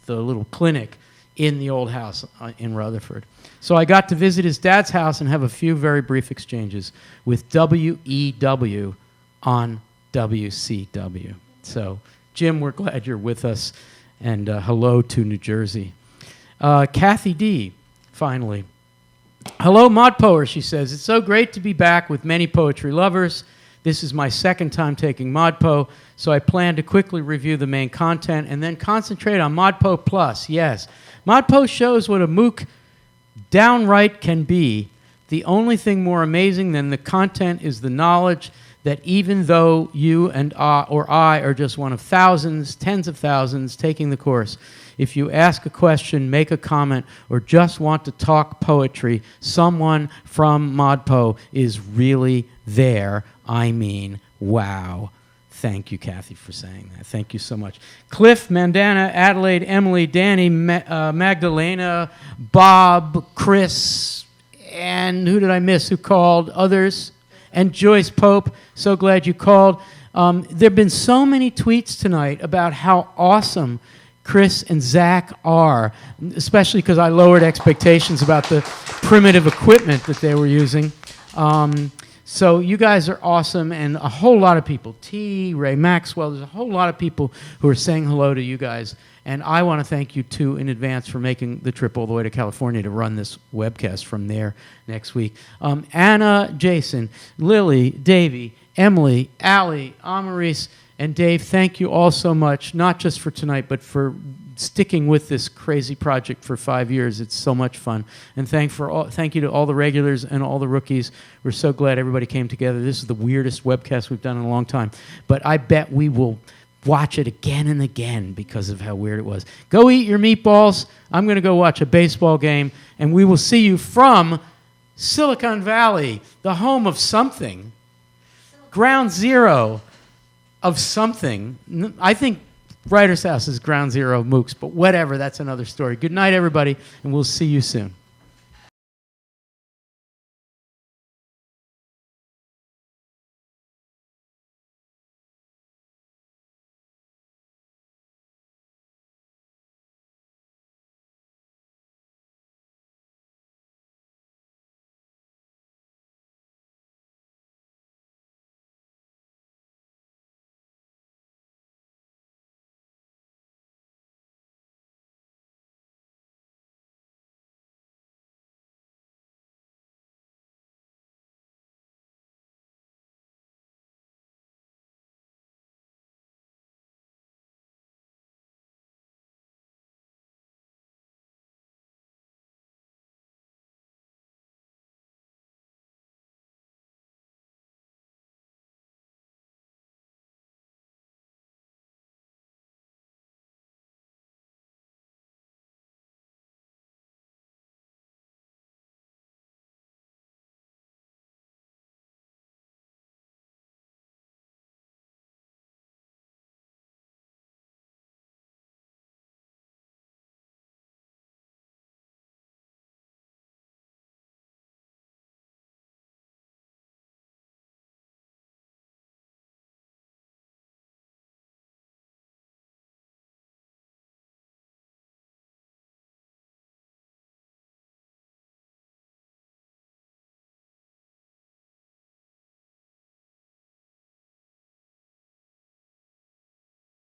C: little clinic in the old house in Rutherford. So I got to visit his dad's house and have a few very brief exchanges with WEW on WCW. So, Jim, we're glad you're with us, and hello to New Jersey. Kathy D., finally. Hello, ModPoer, she says. It's so great to be back with many poetry lovers. This is my second time taking ModPo, so I plan to quickly review the main content and then concentrate on ModPo Plus. Yes, ModPo shows what a MOOC downright can be. The only thing more amazing than the content is the knowledge that even though you and I are just one of thousands, tens of thousands taking the course, if you ask a question, make a comment, or just want to talk poetry, someone from ModPo is really there. I mean, wow. Thank you, Kathy, for saying that. Thank you so much. Cliff, Mandana, Adelaide, Emily, Danny, Magdalena, Bob, Chris, and who did I miss? Who called? Others. And Joyce Pope. So glad you called. There have been so many tweets tonight about how awesome Chris and Zach are, especially because I lowered expectations about the primitive equipment that they were using. So you guys are awesome, and a whole lot of people, T, Ray Maxwell, there's a whole lot of people who are saying hello to you guys, and I want to thank you, too, in advance for making the trip all the way to California to run this webcast from there next week. Anna, Jason, Lily, Davey, Emily, Allie, Amaris, and Dave, thank you all so much, not just for tonight, but for sticking with this crazy project for 5 years. It's so much fun. And thank you to all the regulars and all the rookies. We're so glad everybody came together. This is the weirdest webcast we've done in a long time. But I bet we will watch it again and again because of how weird it was. Go eat your meatballs. I'm going to go watch a baseball game. And we will see you from Silicon Valley, the home of something. Ground zero of something. I think Writer's House is ground zero of MOOCs, but whatever, that's another story. Good night, everybody, and we'll see you soon.